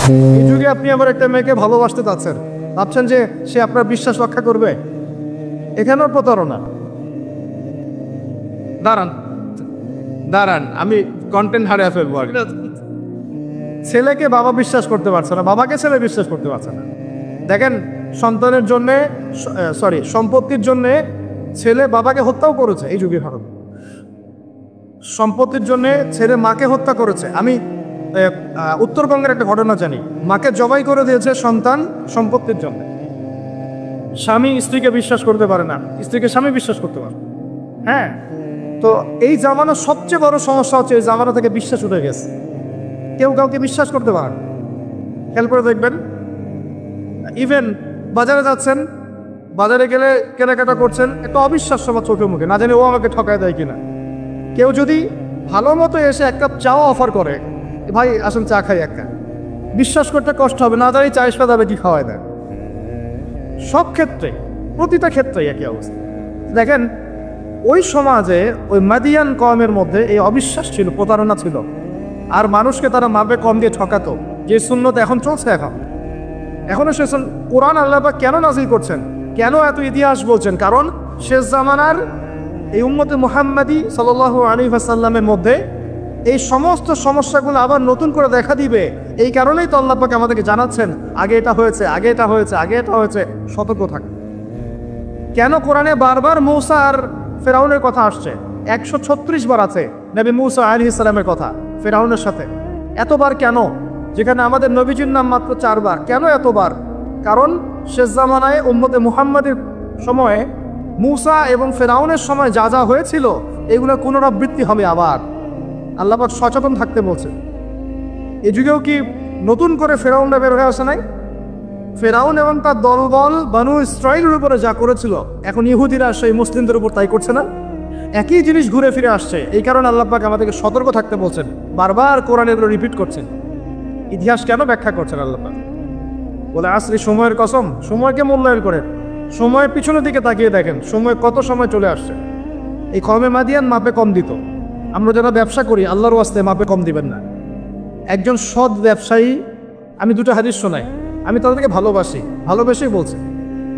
এই যুগে আপনি আবার একটা মেয়েকে ভালোবাসতে চাচ্ছেন, ভাবছেন যে সে আপনার বিশ্বাস রক্ষা করবে, এখানেও প্রতারণা। দাঁড়ান দাঁড়ান, আমি কন্টেন্ট হারিয়ে ফেলবো। ছেলেকে বাবা বিশ্বাস করতে পারছে না, বাবাকে ছেলে বিশ্বাস করতে পারছে না। দেখেন, সন্তানের জন্যে সম্পত্তির জন্যে ছেলে বাবাকে হত্যাও করেছে এই যুগে ভারত। সম্পত্তির জন্যে ছেলে মাকে হত্যা করেছে। আমি উত্তরবঙ্গের একটা ঘটনা জানি, মাকে জবাই করে দিয়েছে সন্তান সম্পত্তির জন্য। স্বামী স্ত্রীকে বিশ্বাস করতে পারে না, স্ত্রীকে স্বামী বিশ্বাস করতে পারে। হ্যাঁ, তো এই জামানার সবচেয়ে বড় সমস্যা হচ্ছে এই জামানা থেকে বিশ্বাস উঠে গেছে, কেউ কাউকে বিশ্বাস করতে পারে। খেয়াল করে দেখবেন, ইভেন বাজারে যাচ্ছেন, বাজারে গেলে কেনাকাটা করছেন, একটা অবিশ্বাস সবার চোখে মুখে, না জানি ও আমাকে ঠকায় দেয় কিনা। কেউ যদি ভালো মতো এসে এক কাপ চাও অফার করে, ভাই আসুন চা খাই এক কাপ, বিশ্বাস করতে কষ্ট হবে, না জানি চায়ের সাথে কি খাওয়ায় দেয়। সব ক্ষেত্রে, প্রতিটা ক্ষেত্রে একই অবস্থা। দেখেন, ওই সমাজে ওই মাদিয়ান কওমের মধ্যে এই অবিশ্বাস ছিল, প্রতারণা ছিল, আর মানুষকে তারা মাপে কম দিয়ে ঠকাতো। যে সুন্নত এখন চলছে, এখনো সে কোরআন আল্লাহ পাক কেন নাজিল করছেন, কেন এত ইতিহাস বলছেন? কারণ শেষ জামানার এই উম্মতে মুহাম্মাদি সাল্লাল্লাহু আলাইহি ওয়াসাল্লামের মধ্যে এই সমস্ত সমস্যাগুলো আবার নতুন করে দেখা দিবে। এই কারণেই তো আল্লাহ পাক আমাদেরকে জানাচ্ছেন, আগে এটা হয়েছে, আগে এটা হয়েছে, আগে এটা হয়েছে, সতর্ক থাক। কেন কোরআনে বারবার মূসা আর ফেরাউনের কথা আসছে? 136 বার আছে নবী মূসা আলাইহিস সালামের কথা ফেরাউনের সাথে। এতবার কেন, যেখানে আমাদের নবীজির নাম মাত্র 4 বার? কেন এতবার? কারণ শেষ জামানায় উম্মতে মুহাম্মাদের সময়ে মূসা এবং ফেরাউনের সময় যা যা হয়েছিল এগুলো পুনরাবৃত্তি হবে আবার। আল্লাহ পাক সচেতন থাকতে বলছে। এ যুগেও কি নতুন করে ফেরাউনরা বের হয়ে আসে নাই? ফেরাউন এবং তার দলবল বানু ইসরাইলের উপরে যা করেছিল, এখন ইহুদিরা সেই মুসলিমদের উপর তাই করছে না? একই জিনিস ঘুরে ফিরে আসছে। এই কারণে আল্লাহ পাক আমাদেরকে সতর্ক থাকতে বলছেন, বারবার কোরআনে এগুলো রিপিট করছেন। ইতিহাস কেন ব্যাখ্যা করছেন আল্লাহ পাক? বলে আসলে সময়ের কসম, সময়কে মূল্যায়ন করেন, সময়ের পিছনের দিকে তাকিয়ে দেখেন সময় কত সময় চলে আসছে। এই কমে মাদিয়ান মাপে কম দিত। আমরা যারা ব্যবসা করি আল্লাহর ওয়াস্তে মাপে কম দিবেন না। একজন সৎ ব্যবসায়ী, আমি দুটো হাদিস শোনাই, আমি তাদেরকে ভালোবেসেই বলছি,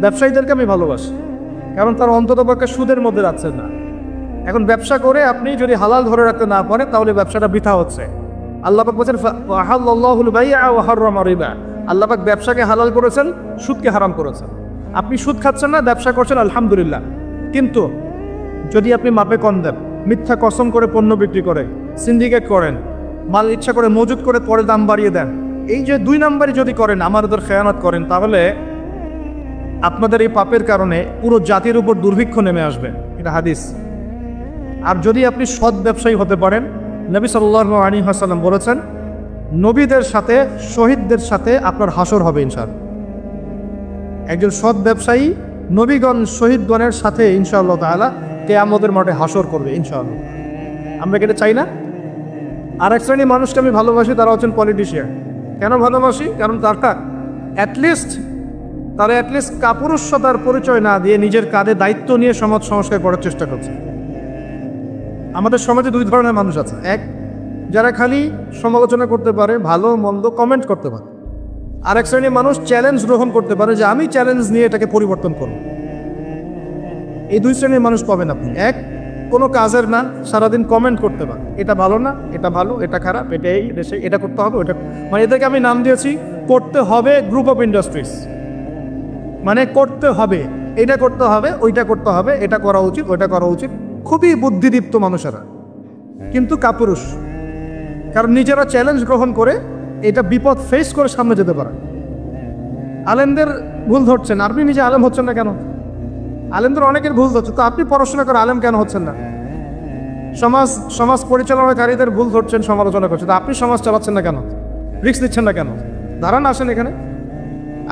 ব্যবসায়ীদেরকে আমি ভালোবাসি, কারণ তার অন্ততপক্ষে সুদের মধ্যে রাখছেন না। এখন ব্যবসা করে আপনি যদি হালাল ধরে রাখতে না পারেন তাহলে ব্যবসাটা বৃথা হচ্ছে। আল্লাহ পাক বলেছেন আহাল্লাহুল বাই'a ওয়া হাররামা রিবা, আল্লাহ পাক ব্যবসাকে হালাল করেছেন, সুদকে হারাম করেছেন। আপনি সুদ খাচ্ছেন না, ব্যবসা করছেন, আলহামদুলিল্লাহ। কিন্তু যদি আপনি মাপে কম দেন, মিথ্যা কসম করে পণ্য বিক্রি করে, সিন্ডিকেট করেন, মাল ইচ্ছা করে মজুত করে পরে দাম বাড়িয়ে দেন, এই যে 2 নাম্বারই যদি করেন, আমাদের খেয়ানত করেন, তাহলে আপনাদের এই পাপের কারণে পুরো জাতির উপর দুর্ভিক্ষ নেমে আসবে, এটা হাদিস। আর যদি আপনি সৎ ব্যবসায়ী হতে পারেন, নবী সাল্লাল্লাহু আলাইহি ওয়াসাল্লাম বলেছেন, নবীদের সাথে শহীদদের সাথে আপনার হাসর হবে ইনশাআল্লাহ। একজন সৎ ব্যবসায়ী নবীগণ শহীদগণের সাথে ইনশাআল্লাহ তাআলা কিয়ামতের মাঠে হাসর করবে ইনশাআল্লাহ। আমরা কি এটা চাই না? আর এক শ্রেণীর মানুষকে আমি ভালোবাসি, তারা হচ্ছেন পলিটিশিয়ান। কেন ভালোবাসি? কারণ তারা অ্যাটলিস্ট কাপুরুষতার পরিচয় না দিয়ে নিজের কাঁধে দায়িত্ব নিয়ে সমাজ সংস্কার করার চেষ্টা করছে। আমাদের সমাজে 2 ধরনের মানুষ আছে। এক, যারা খালি সমালোচনা করতে পারে, ভালো মন্দ কমেন্ট করতে পারে। আর এক শ্রেণীর মানুষ চ্যালেঞ্জ গ্রহণ করতে পারে, যে আমি চ্যালেঞ্জ নিয়ে এটাকে পরিবর্তন করব। এই 2 শ্রেণীর মানুষ পাবেন আপনি। এক, কোনো কাজের না, সারাদিন কমেন্ট করতে পারে, এটা ভালো না, এটা ভালো, এটা খারাপ, এটা এই দেশে এটা করতে হবে, ওটা, মানে এদেরকে আমি নাম দিয়েছি করতে হবে গ্রুপ অফ ইন্ডাস্ট্রিজ। মানে করতে হবে, এটা করতে হবে, ওইটা করতে হবে, এটা করা উচিত, ওইটা করা উচিত। খুবই বুদ্ধিদীপ্ত মানুষেরা, কিন্তু কাপুরুষ। কারণ নিজেরা চ্যালেঞ্জ গ্রহণ করে এটা বিপদ ফেস করে সামনে যেতে পারে। আলেমদের ভুল ধরছেন, আপনি নিজে আলেম হচ্ছেন না কেন? আলেমদের অনেকের ভুল ধরছে, তো আপনি পড়াশোনা করে আলেম কেন হচ্ছেন না? সমাজ পরিচালনাকারীদের ভুল ধরছেন, সমালোচনা করছেন, তো আপনি সমাজ চালাচ্ছেন না কেন? রিস্ক নিচ্ছেন না কেন? দাঁড়ান, আসেন এখানে।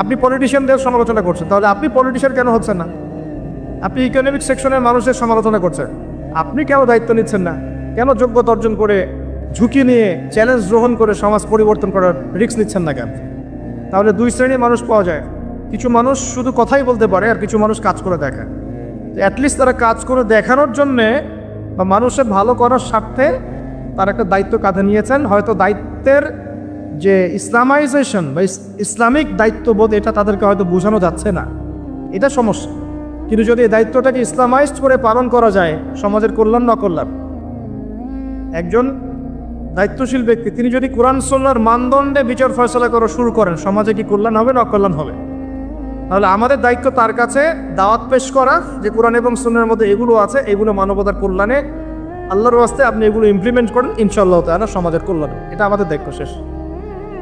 আপনি পলিটিশিয়ানদের সমালোচনা করছেন, তাহলে আপনি পলিটিশিয়ান কেন হচ্ছেন না? আপনি ইকোনমিক সেকশনের মানুষের সমালোচনা করছেন, আপনি কেন দায়িত্ব নিচ্ছেন না? কেন যোগ্যতা অর্জন করে, ঝুঁকি নিয়ে, চ্যালেঞ্জ গ্রহণ করে সমাজ পরিবর্তন করার রিস্ক নিচ্ছেন না কেন? তাহলে 2 শ্রেণীর মানুষ পাওয়া যায়। কিছু মানুষ শুধু কথাই বলতে পারে, আর কিছু মানুষ কাজ করে দেখায়। অ্যাটলিস্ট তারা কাজ করে দেখানোর জন্যে বা মানুষের ভালো করার স্বার্থে তার একটা দায়িত্ব কাঁধে নিয়েছেন। হয়তো দায়িত্বের যে ইসলামাইজেশন বা ইসলামিক দায়িত্ববোধ এটা তাদেরকে হয়তো বোঝানো যাচ্ছে না, এটা সমস্যা। কিন্তু যদি এই দায়িত্বটাকে ইসলামাইজড করে পালন করা যায়, সমাজের কল্যাণ না কল্যাণ। একজন দায়িত্বশীল ব্যক্তি তিনি যদি কোরআন সুন্নাহর মানদণ্ডে বিচার ফয়সলা করা শুরু করেন, সমাজে কি কল্যাণ হবে না অকল্যাণ হবে? তাহলে আমাদের দায়িত্ব তার কাছে দাওয়াত পেশ করা যে কোরআন এবং সুন্নাহর মধ্যে এগুলো আছে, এগুলো মানবতার কল্যাণে, আল্লাহর ওয়াস্তে আপনি এগুলো ইমপ্লিমেন্ট করেন, ইনশাআল্লাহ তাআলা সমাজের কল্যাণে। এটা আমাদের দায়িত্ব, শেষ।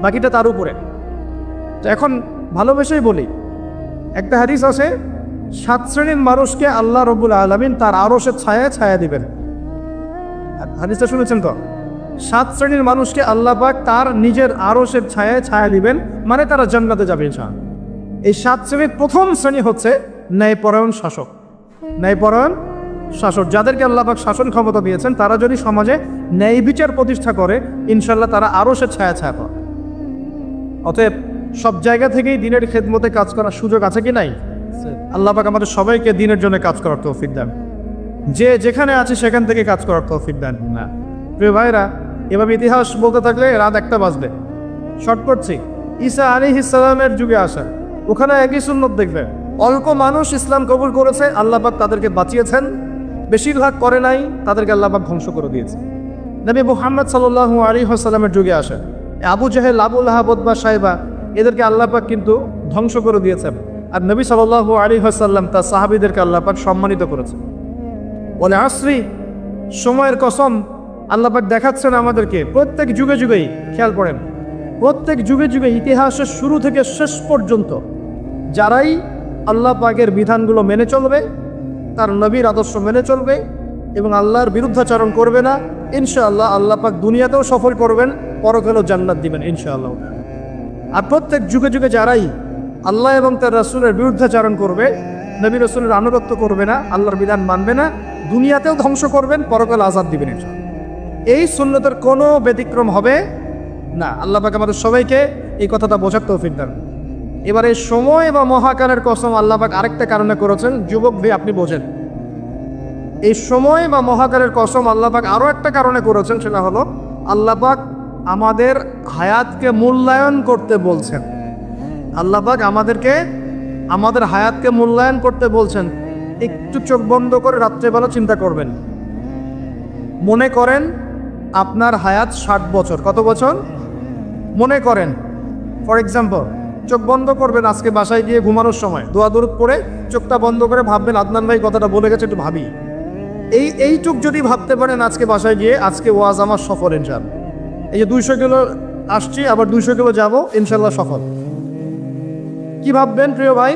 বাকিটা তার উপরে। তো এখন ভালোবেসেই বলি, একটা হাদিস আছে, 7 শ্রেণীর মানুষকে আল্লাহ রাব্বুল আলামিন তার আরশের ছায়ায় ছায়া দিবেন। হাদিসটা শুনেছেন তো? 7 শ্রেণীর মানুষকে আল্লাহ পাক তার নিজের আরশের ছায়ায় ছায়া দিবেন, মানে তারা জান্নাতে যাবে ইনশাআল্লাহ। এই 7 শ্রেণীর প্রথম শ্রেণী হচ্ছে ন্যায়পরায়ণ শাসক। ন্যায়পরায়ণ শাসক, যাদেরকে আল্লাহ পাক শাসন ক্ষমতা দিয়েছেন, তারা যদি সমাজে ন্যায় বিচার প্রতিষ্ঠা করে, ইনশাআল্লাহ তারা আরশের ছায়া ছায়া পাবে। অতএব সব জায়গা থেকেই দিনের খেদমতে কাজ করার সুযোগ আছে কি নাই? আল্লাহ পাক আমাদের সবাইকে দিনের জন্য কাজ করার তৌফিক দেন, যে যেখানে আছে সেখান থেকে কাজ করার তৌফিক দেন না। প্রিয় ভাইরা, এভাবে ইতিহাস বলতে থাকলে রাত 1টা বাজবে। শর্ট করছি, ঈসা আলাইহিস সালামের যুগে আসা, ওখানে একই সুন্নত দেখবেন, অল্প মানুষ ইসলাম কবুল করেছে, আল্লাহ পাক তাদেরকে বাঁচিয়েছেন। বেশিরভাগ করে নাই, তাদেরকে আল্লাহ পাক ধ্বংস করে দিয়েছে। নবী মুহাম্মদ সাল্লাল্লাহু আলাইহি ওয়াসাল্লামের যুগে আসে আবু জাহেল, আবু লাহাব, উতবা, শাইবা, এদেরকে আল্লাহ পাক কিন্তু ধ্বংস করে দিয়েছেন। আর নবী সাল্লাল্লাহু আলাইহি ওয়াসাল্লাম তার সাহাবীদেরকে আল্লাহ পাক সম্মানিত করেছেন। বলে আসরি, সময়ের কসম, আল্লাহ পাক দেখাচ্ছেন আমাদেরকে প্রত্যেক যুগে যুগেই, খেয়াল করেন, প্রত্যেক যুগে যুগে ইতিহাসের শুরু থেকে শেষ পর্যন্ত যারাই আল্লাহ পাকের বিধানগুলো মেনে চলবে, তার নবীর আদর্শ মেনে চলবে এবং আল্লাহর বিরুদ্ধাচরণ করবে না, ইনশাআল্লাহ আল্লাহ পাক দুনিয়াতেও সফল করবেন, পরকালেও জান্নাত দিবেন ইনশাআল্লাহ। আর প্রত্যেক যুগে যুগে যারাই আল্লাহ এবং তার রাসূলের বিরুদ্ধাচরণ করবে, নবী রাসূলের আনুগত্য করবে না, আল্লাহর বিধান মানবে না, দুনিয়াতেও ধ্বংস করবেন, পরকালে আযাব দিবেন ইনশাআল্লাহ। এই সুন্নতের কোনো ব্যতিক্রম হবে না। আল্লাহ পাক আমাদের সবাইকে এই কথাটা বোঝার তৌফিক দেন। এবারে সময় বা মহাকালের কসম আল্লাহ পাক আরেকটা কারণে করেছেন, যুবক ভাই আপনি বোঝেন। এই সময় বা মহাকালের কসম আল্লাহ পাক আরও একটা কারণে করেছেন, সেটা হলো আল্লাহ পাক আমাদের হায়াতকে মূল্যায়ন করতে বলছেন। আল্লাহ পাক আমাদের হায়াতকে মূল্যায়ন করতে বলছেন। একটু চোখ বন্ধ করে রাত্রেবেলা চিন্তা করবেন, মনে করেন আপনার হায়াত 60 বছর। কত বছর? মনে করেন, ফর এক্সাম্পল, চোখ বন্ধ করবেন, আজকে বাসায় গিয়ে ঘুমানোর সময় দোয়া দরুদ পড়ে চোখটা বন্ধ করে ভাববেন, আদনান ভাই কথাটা বলে গেছে, একটু ভাবি। এইটুক যদি ভাবতে পারেন আজকে বাসায় গিয়ে, আজকে ওয়াজ আমার সফল ইনশাআল্লাহ। এই যে 200 কিলো আসছি, আবার 200 কিলো যাবো, ইনশাআল্লাহ সফল। কি ভাববেন প্রিয় ভাই?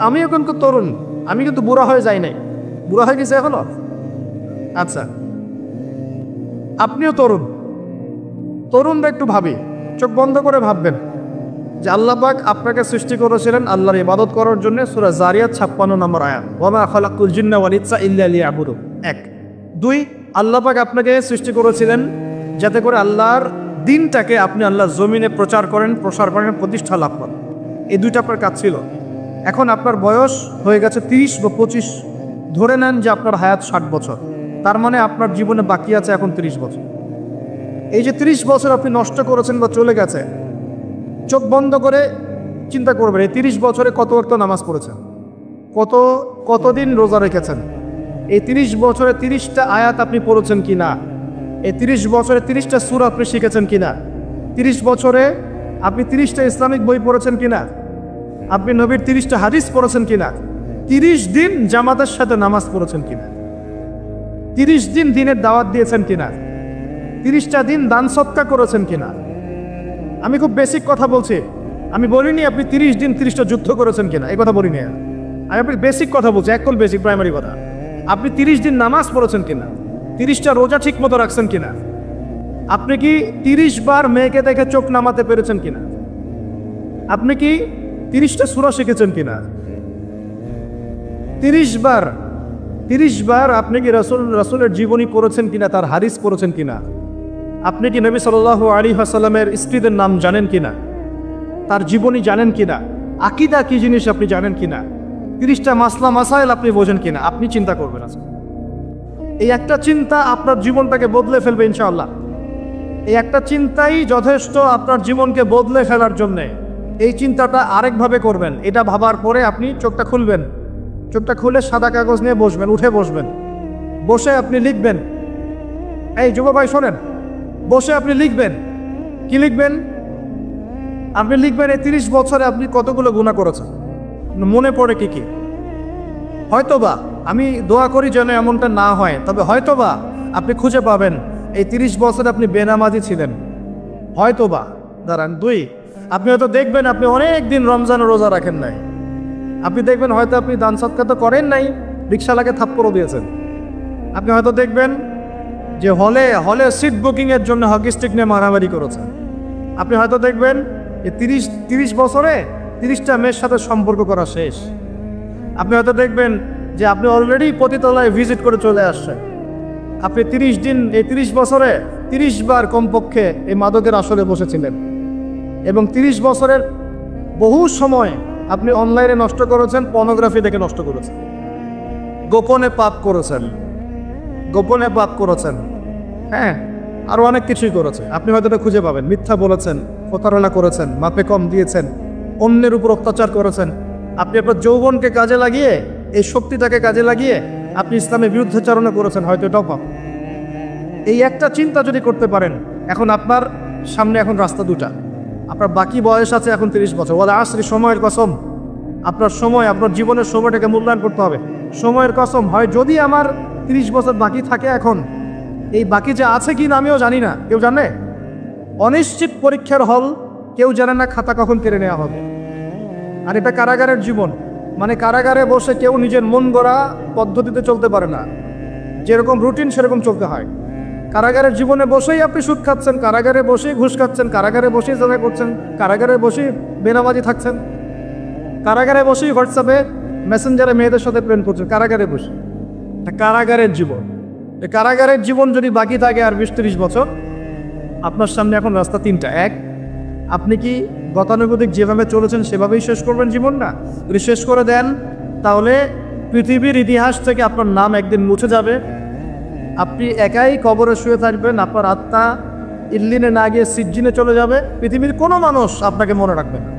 আমিও কিন্তু তরুণ, আমি কিন্তু বুড়া হয়ে যাই নাই। বুড়া হয়ে গেছে এখনো? আচ্ছা, আপনিও তরুণরা একটু ভাবি, চোখ বন্ধ করে ভাববেন যে আল্লাহ পাক আপনাকে সৃষ্টি করেছিলেন আল্লাহর ইবাদত করার জন্য। সূরা জারিয়াত 56 নম্বর আয়াত, ওয়া মা খালাকুল জিন্না ওয়াল ইনসা ইল্লা লিয়াবুদুন। 1 2 আল্লাহ পাক আপনাকে সৃষ্টি করেছিলেন যাতে করে আল্লাহর দিনটাকে আপনি আল্লাহর জমিনে প্রচার করেন, প্রসার করেন, প্রতিষ্ঠা লাভ করেন। এই দুইটা আপনার কাজ ছিল। এখন আপনার বয়স হয়ে গেছে 30 বা 25, ধরে নেন যে আপনার হায়াত 60 বছর, তার মানে আপনার জীবনে বাকি আছে এখন 30 বছর। এই যে 30 বছর আপনি নষ্ট করেছেন বা চলে গেছে, চোখ বন্ধ করে চিন্তা করবেন এই 30 বছরে কত ওয়াক্ত নামাজ পড়েছেন, কতদিন রোজা রেখেছেন, এই 30 বছরে 30টা আয়াত আপনি পড়েছেন কি না, এই 30 বছরে 30টা সূরা আপনি শিখেছেন কি না, 30 বছরে আপনি 30টা ইসলামিক বই পড়েছেন কি না, আপনি নবীর 30টা হাদিস পড়েছেন কি না, 30 দিন জামাতের সাথে নামাজ পড়েছেন কি না, 30 দিন দিনের দাওয়াত দিয়েছেন কি না, 30টা দিন দান সদকা করেছেন কি না। আমি খুব বেসিক কথা বলছি, আমি বলিনি আপনি 30 দিন 30টা যুদ্ধ করেছেন কিনা, এই কথা বলিনি। আমি আপনি বেসিক কথা বলছি, একদম বেসিক প্রাইমারি কথা। আপনি 30 দিন নামাজ পড়েছেন কিনা, 30টা রোজা ঠিক মতো রাখছেন কিনা, আপনি কি 30 বার মেয়েকে দেখে চোখ নামাতে পেরেছেন কিনা, আপনি কি 30টা সূরা শিখেছেন কিনা, 30 বার আপনি কি রাসূলের জীবনী পড়েছেন কিনা, তার হাদিস পড়েছেন কিনা, আপনি কি নবী সাল্লাল্লাহু আলাইহি ওয়াসাল্লামের স্ত্রীদের নাম জানেন কিনা, তার জীবনী জানেন কিনা, আকীদা কি জিনিস আপনি জানেন কিনা, 30টা মাসলা মাসাইল আপনি বোঝেন কিনা। আপনি চিন্তা করবেন, এই একটা চিন্তা আপনার জীবনটাকে বদলে ফেলবে ইনশাআল্লাহ। এই একটা চিন্তাই যথেষ্ট আপনার জীবনকে বদলে ফেলার জন্যে। এই চিন্তাটা আরেকভাবে করবেন। এটা ভাবার পরে আপনি চোখটা খুলবেন, চোখটা খুলে সাদা কাগজ নিয়ে বসবেন, উঠে বসবেন, বসে আপনি লিখবেন। এই যুব ভাই শোনেন, বসে আপনি লিখবেন। কি লিখবেন? আপনি লিখবেন এই 30 বছরে আপনি কতগুলো গুনাহ করেছেন, মনে পড়ে কি কি। হয়তোবা, আমি দোয়া করি যেন এমনটা না হয়, তবে হয়তোবা আপনি খুঁজে পাবেন এই 30 বছরে আপনি বেনামাজি ছিলেন। হয়তোবা দাঁড়ান 2, আপনি হয়তো দেখবেন আপনি অনেক দিন রমজান রোজা রাখেন নাই। আপনি দেখবেন হয়তো আপনি দান সৎকার তো করেন নাই, রিক্সাওয়ালাকে থাপ্পড়ও দিয়েছেন। আপনি হয়তো দেখবেন যে হলে হলে সিট বুকিংয়ের জন্য হকি স্টিক নিয়ে মারামারি করেছেন। আপনি হয়তো দেখবেন যে 30 বছরে 30টা মেয়ের সাথে সম্পর্ক করা শেষ। আপনি হয়তো দেখবেন যে আপনি অলরেডি পতিতালয়ে ভিজিট করে চলে আসছেন। আপনি 30 দিন, এই 30 বছরে 30 বার কমপক্ষে এই মাদকের আসরে বসেছিলেন। এবং 30 বছরের বহু সময় আপনি অনলাইনে নষ্ট করেছেন, পর্নোগ্রাফি দেখে নষ্ট করেছেন, গোপনে পাপ করেছেন, গোপনে পাপ করেছেন, হ্যাঁ, আরও অনেক কিছুই করেছে। আপনি হয়তো এটা খুঁজে পাবেন। মিথ্যা বলেছেন, প্রতারণা করেছেন, মাপে কম দিয়েছেন, অন্যের উপর অত্যাচার করেছেন। আপনি আপনার যৌবনকে কাজে লাগিয়ে, এই শক্তিটাকে কাজে লাগিয়ে আপনি ইসলামের বিরুদ্ধাচারণা করেছেন, হয়তো এটাও পাপ। এই একটা চিন্তা যদি করতে পারেন, এখন আপনার সামনে এখন রাস্তা দুটা। আপনার বাকি বয়স আছে এখন 30 বছর। বলে আসরি, সময়ের কসম, আপনার সময়, আপনার জীবনের সময়টাকে মূল্যায়ন করতে হবে। সময়ের কসম, হয় যদি আমার 30 বছর বাকি থাকে, এখন এই বাকি যে আছে কি না আমিও জানি না, কেউ জানে? অনিশ্চিত পরীক্ষার হল, কেউ জানে না খাতা কখন কেড়ে নেওয়া হবে। আর এটা কারাগারের জীবন, মানে কারাগারে বসে কেউ নিজের মন গড়া পদ্ধতিতে চলতে পারে না, যেরকম রুটিন সেরকম চলতে হয়। কারাগারের জীবনে বসেই আপনি সুদ খাচ্ছেন, কারাগারে বসেই ঘুষ খাচ্ছেন, কারাগারে বসেই জমা করছেন, কারাগারে বসেই বেনামাজি থাকছেন, কারাগারে বসেই হোয়াটসঅ্যাপে মেসেঞ্জারে মেয়েদের সাথে প্রেম করছেন, কারাগারে বসে। কারাগারের জীবন, এই কারাগারের জীবন যদি বাকি থাকে আর 20-30 বছর, আপনার সামনে এখন রাস্তা 3টা। 1, আপনি কি গতানুগতিক যেভাবে চলেছেন সেভাবেই শেষ করবেন জীবন? না, যদি শেষ করে দেন তাহলে পৃথিবীর ইতিহাস থেকে আপনার নাম একদিন মুছে যাবে। আপনি একাই কবরে শুয়ে থাকবেন, আপনার আত্মা ইল্লিনে না গিয়ে সিজ্জিনে চলে যাবে। পৃথিবীর কোনো মানুষ আপনাকে মনে রাখবে না,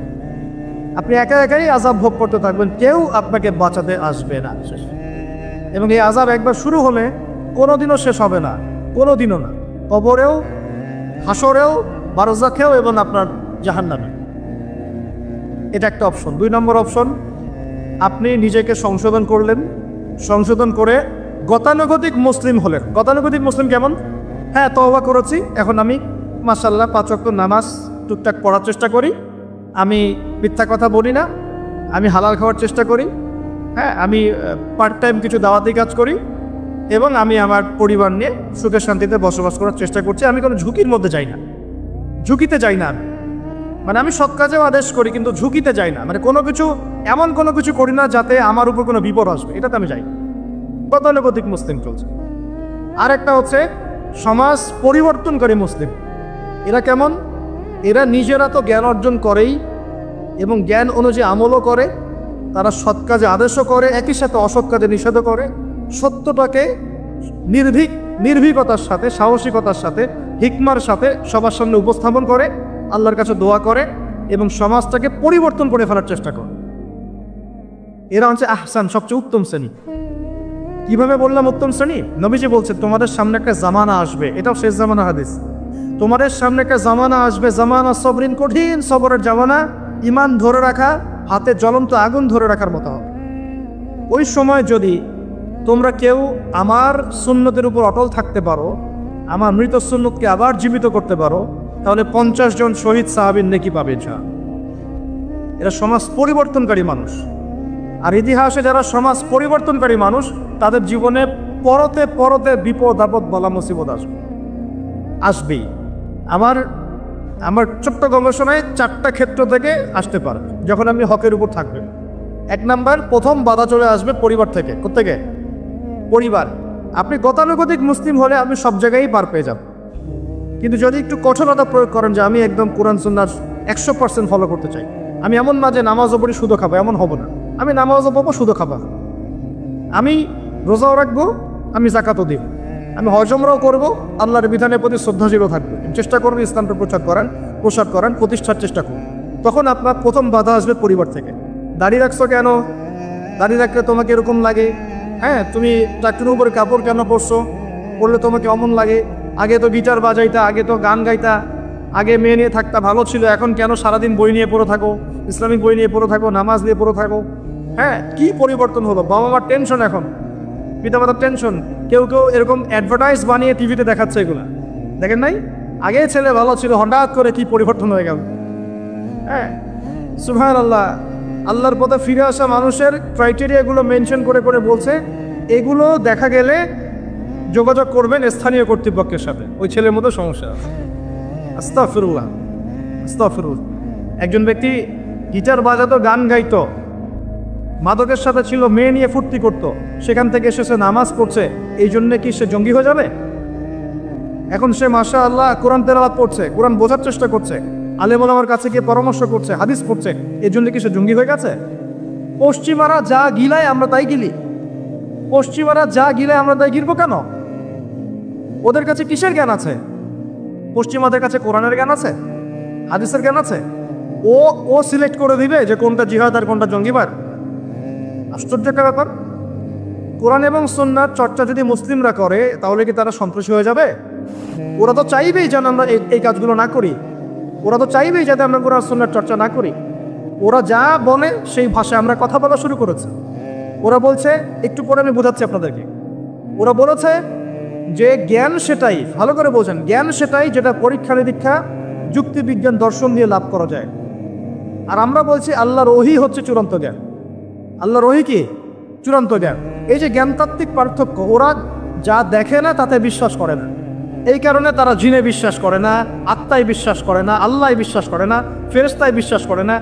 আপনি একা একাই আযাব ভোগ করতে থাকবেন, কেউ আপনাকে বাঁচাতে আসবে না। এবং এই আযাব একবার শুরু হলে কোনোদিনও শেষ হবে না, কোনোদিনও না, কবরেও, হাসরেও, বারজাখেও এবং আপনার জাহান্নামে। এটা একটা অপশন। 2 নম্বর অপশন, আপনি নিজেকে সংশোধন করলেন, সংশোধন করে গতানুগতিক মুসলিম হলেন। গতানুগতিক মুসলিম কেমন? হ্যাঁ, তওবা করেছি, এখন আমি মাশাআল্লাহ 5 ওয়াক্ত নামাজ টুকটাক পড়ার চেষ্টা করি, আমি মিথ্যা কথা বলি না, আমি হালাল খাওয়ার চেষ্টা করি, হ্যাঁ, আমি পার্ট টাইম কিছু দাওয়াতি কাজ করি, এবং আমি আমার পরিবার নিয়ে সুখে শান্তিতে বসবাস করার চেষ্টা করছি। আমি কোনো ঝুঁকির মধ্যে যাই না, ঝুঁকিতে যাই না। মানে আমি সৎ কাজেও আদেশ করি, কিন্তু ঝুঁকিতে যাই না। মানে কোনো কিছু, এমন কোনো কিছু করি না যাতে আমার উপর কোনো বিপদ আসবে, এটাতে আমি যাই। গতানুগতিক মুসলিম চলছে। আর একটা হচ্ছে সমাজ পরিবর্তনকারী মুসলিম। এরা কেমন? এরা নিজেরা তো জ্ঞান অর্জন করেই এবং জ্ঞান অনুযায়ী আমলও করে, তারা সৎ কাজে আদেশও করে, একই সাথে অসৎ কাজে নিষেধও করে। সত্যটাকে নির্ভীকতার সাথে, সাহসিকতার সাথে, হিকমার সাথে সবার সামনে উপস্থাপন করে, আল্লাহর কাছে দোয়া করে এবং সমাজটাকে পরিবর্তন করে ফেলার চেষ্টা করে। এরা হচ্ছে আহসান, সবচেয়ে উত্তম শ্রেণী। কিভাবে বললাম উত্তম শ্রেণী? নবীজি বলছে তোমাদের সামনে একটা জামানা আসবে, এটাও শেষ জামানা হাদিস। তোমাদের সামনে একটা জামানা আসবে, জামানা সবরিন, কঠিন সবরের জামানা। ইমান ধরে রাখা হাতে জ্বলন্ত আগুন ধরে রাখার মতো হবে। ওই সময় যদি তোমরা কেউ আমার সুন্নতের উপর অটল থাকতে পারো, আমার মৃত সুন্নতকে আবার জীবিত করতে পারো, তাহলে 50 জন শহীদ সাহাবীর নেকি পাবে। যা এরা সমাজ পরিবর্তনকারী মানুষ। আর ইতিহাসে যারা সমাজ পরিবর্তনকারী মানুষ, তাদের জীবনে পরতে পরতে বিপদ আপদ বলা মুসিবত আসবেই। আমার ছোট্ট গবেষণায় 4টা ক্ষেত্র থেকে আসতে পারে যখন আপনি হকের উপর থাকবেন। 1 নাম্বার, প্রথম বাধা চলে আসবে পরিবার থেকে। কোত্থেকে? পরিবার। আপনি গতানুগতিক মুসলিম হলে আপনি সব জায়গায় পার পেয়ে যাবেন, কিন্তু যদি একটু কঠোরতা প্রয়োগ করেন যে আমি একদম কোরআন সুন্নাহ 100% ফলো করতে চাই, আমি এমন না যে নামাজও পড়ি শুধু খাবো, এমন হব না। আমি নামাজও পড়বো, শুধু খাবো, আমি রোজাও রাখবো, আমি যাকাতও দিব, আমি হজমরাও করব, আল্লাহর বিধানের প্রতি শ্রদ্ধাশীল থাকবে, চেষ্টা করবো ইসলামটা প্রসার করান, প্রতিষ্ঠার চেষ্টা করুন। তখন আপনার প্রথম বাধা আসবে পরিবার থেকে। দাড়ি রাখছো কেন? দাড়ি রাখলে তোমাকে এরকম লাগে। হ্যাঁ, তুমি চাকরির উপরে কাপড় কেন পরছো? পরলে তোমাকে অমন লাগে। আগে তো গিটার বাজাইতা, আগে তো গান গাইতা, আগে মেয়ে নিয়ে থাকতা, ভালো ছিল। এখন কেন সারাদিন বই নিয়ে পড়ে থাকো, ইসলামিক বই নিয়ে পড়ে থাকো, নামাজ নিয়ে পড়ে থাকো? হ্যাঁ, কি পরিবর্তন হলো! বাবা মার টেনশন, এখন পিতামাতার টেনশন। কেউ কেউ এরকম অ্যাডভার্টাইজ বানিয়ে টিভিতে দেখাচ্ছে, এগুলা দেখেন নাই? আগে ছেলে ভালো ছিল, হঠাৎ করে কি পরিবর্তন হয়ে গেল। হ্যাঁ, সুবহানাল্লাহ। আল্লাহর পথে ফিরে আসা মানুষের ক্রাইটেরিয়াগুলো মেনশন করে করে বলছে, এগুলো দেখা গেলে যোগাযোগ করবেন স্থানীয় কর্তৃপক্ষের সাথে, ওই ছেলের মতো সমস্যা আছে। আস্তাগফিরুল্লাহ, আস্তাগফিরুল্লাহ। একজন ব্যক্তি গিটার বাজাতো, গান গাইতো, মাদকের সাথে ছিল, মেয়ে নিয়ে ফুর্তি করতো, সেখান থেকে এসে সে নামাজ পড়ছে, এই জন্যে কি সে জঙ্গি হয়ে যাবে? এখন সে মাশাআল্লাহ কোরআন তেলাওয়াত পড়ছে, কোরআন বোঝার চেষ্টা করছে, আলেম ওলামার কাছে গিয়ে পরামর্শ করছে, হাদিস পড়ছে, এই জন্য কি সে জঙ্গি হয়ে গেছে? পশ্চিমারা যা গিলায় আমরা তাই গিলি। পশ্চিমারা যা গিলায় আমরা তাই গিলবো কেন? ওদের কাছে কিসের জ্ঞান আছে? পশ্চিমাদের কাছে কোরআনের জ্ঞান আছে, হাদিসের জ্ঞান আছে। ও সিলেক্ট করে দিবে যে কোনটা জিহাদ আর কোনটা জঙ্গিবাদ। আশ্চর্য একটা ব্যাপার। কোরআন এবং সুন্নাহর চর্চা যদি মুসলিমরা করে, তাহলে কি তারা সন্ত্রাসী হয়ে যাবে? ওরা তো চাইবেই যেন আমরা এই কাজগুলো না করি। ওরা তো চাইবেই যাতে আমরা কোরআন সুন্নাহর চর্চা না করি। ওরা যা বলে সেই ভাষায় আমরা কথা বলা শুরু করেছি। ওরা বলছে, একটু পরে আমি বোঝাচ্ছি আপনাদেরকে, ওরা বলেছে যে জ্ঞান সেটাই, ভালো করে বোঝেন, জ্ঞান সেটাই যেটা পরীক্ষা নিরীক্ষা, যুক্তি, বিজ্ঞান, দর্শন দিয়ে লাভ করা যায়। আর আমরা বলছি আল্লাহর ওহী হচ্ছে চূড়ান্ত জ্ঞান। আল্লাহর ওহী কি? চূড়ান্ত জ্ঞান। এই যে জ্ঞানতাত্ত্বিক পার্থক্য, ওরা যা দেখে না তাতে বিশ্বাস করে না। এই কারণে তারা জিনে বিশ্বাস করে না, আত্মায় বিশ্বাস করে না, আল্লাহ বিশ্বাস করে না, ফেরেশতায় বিশ্বাস করে না,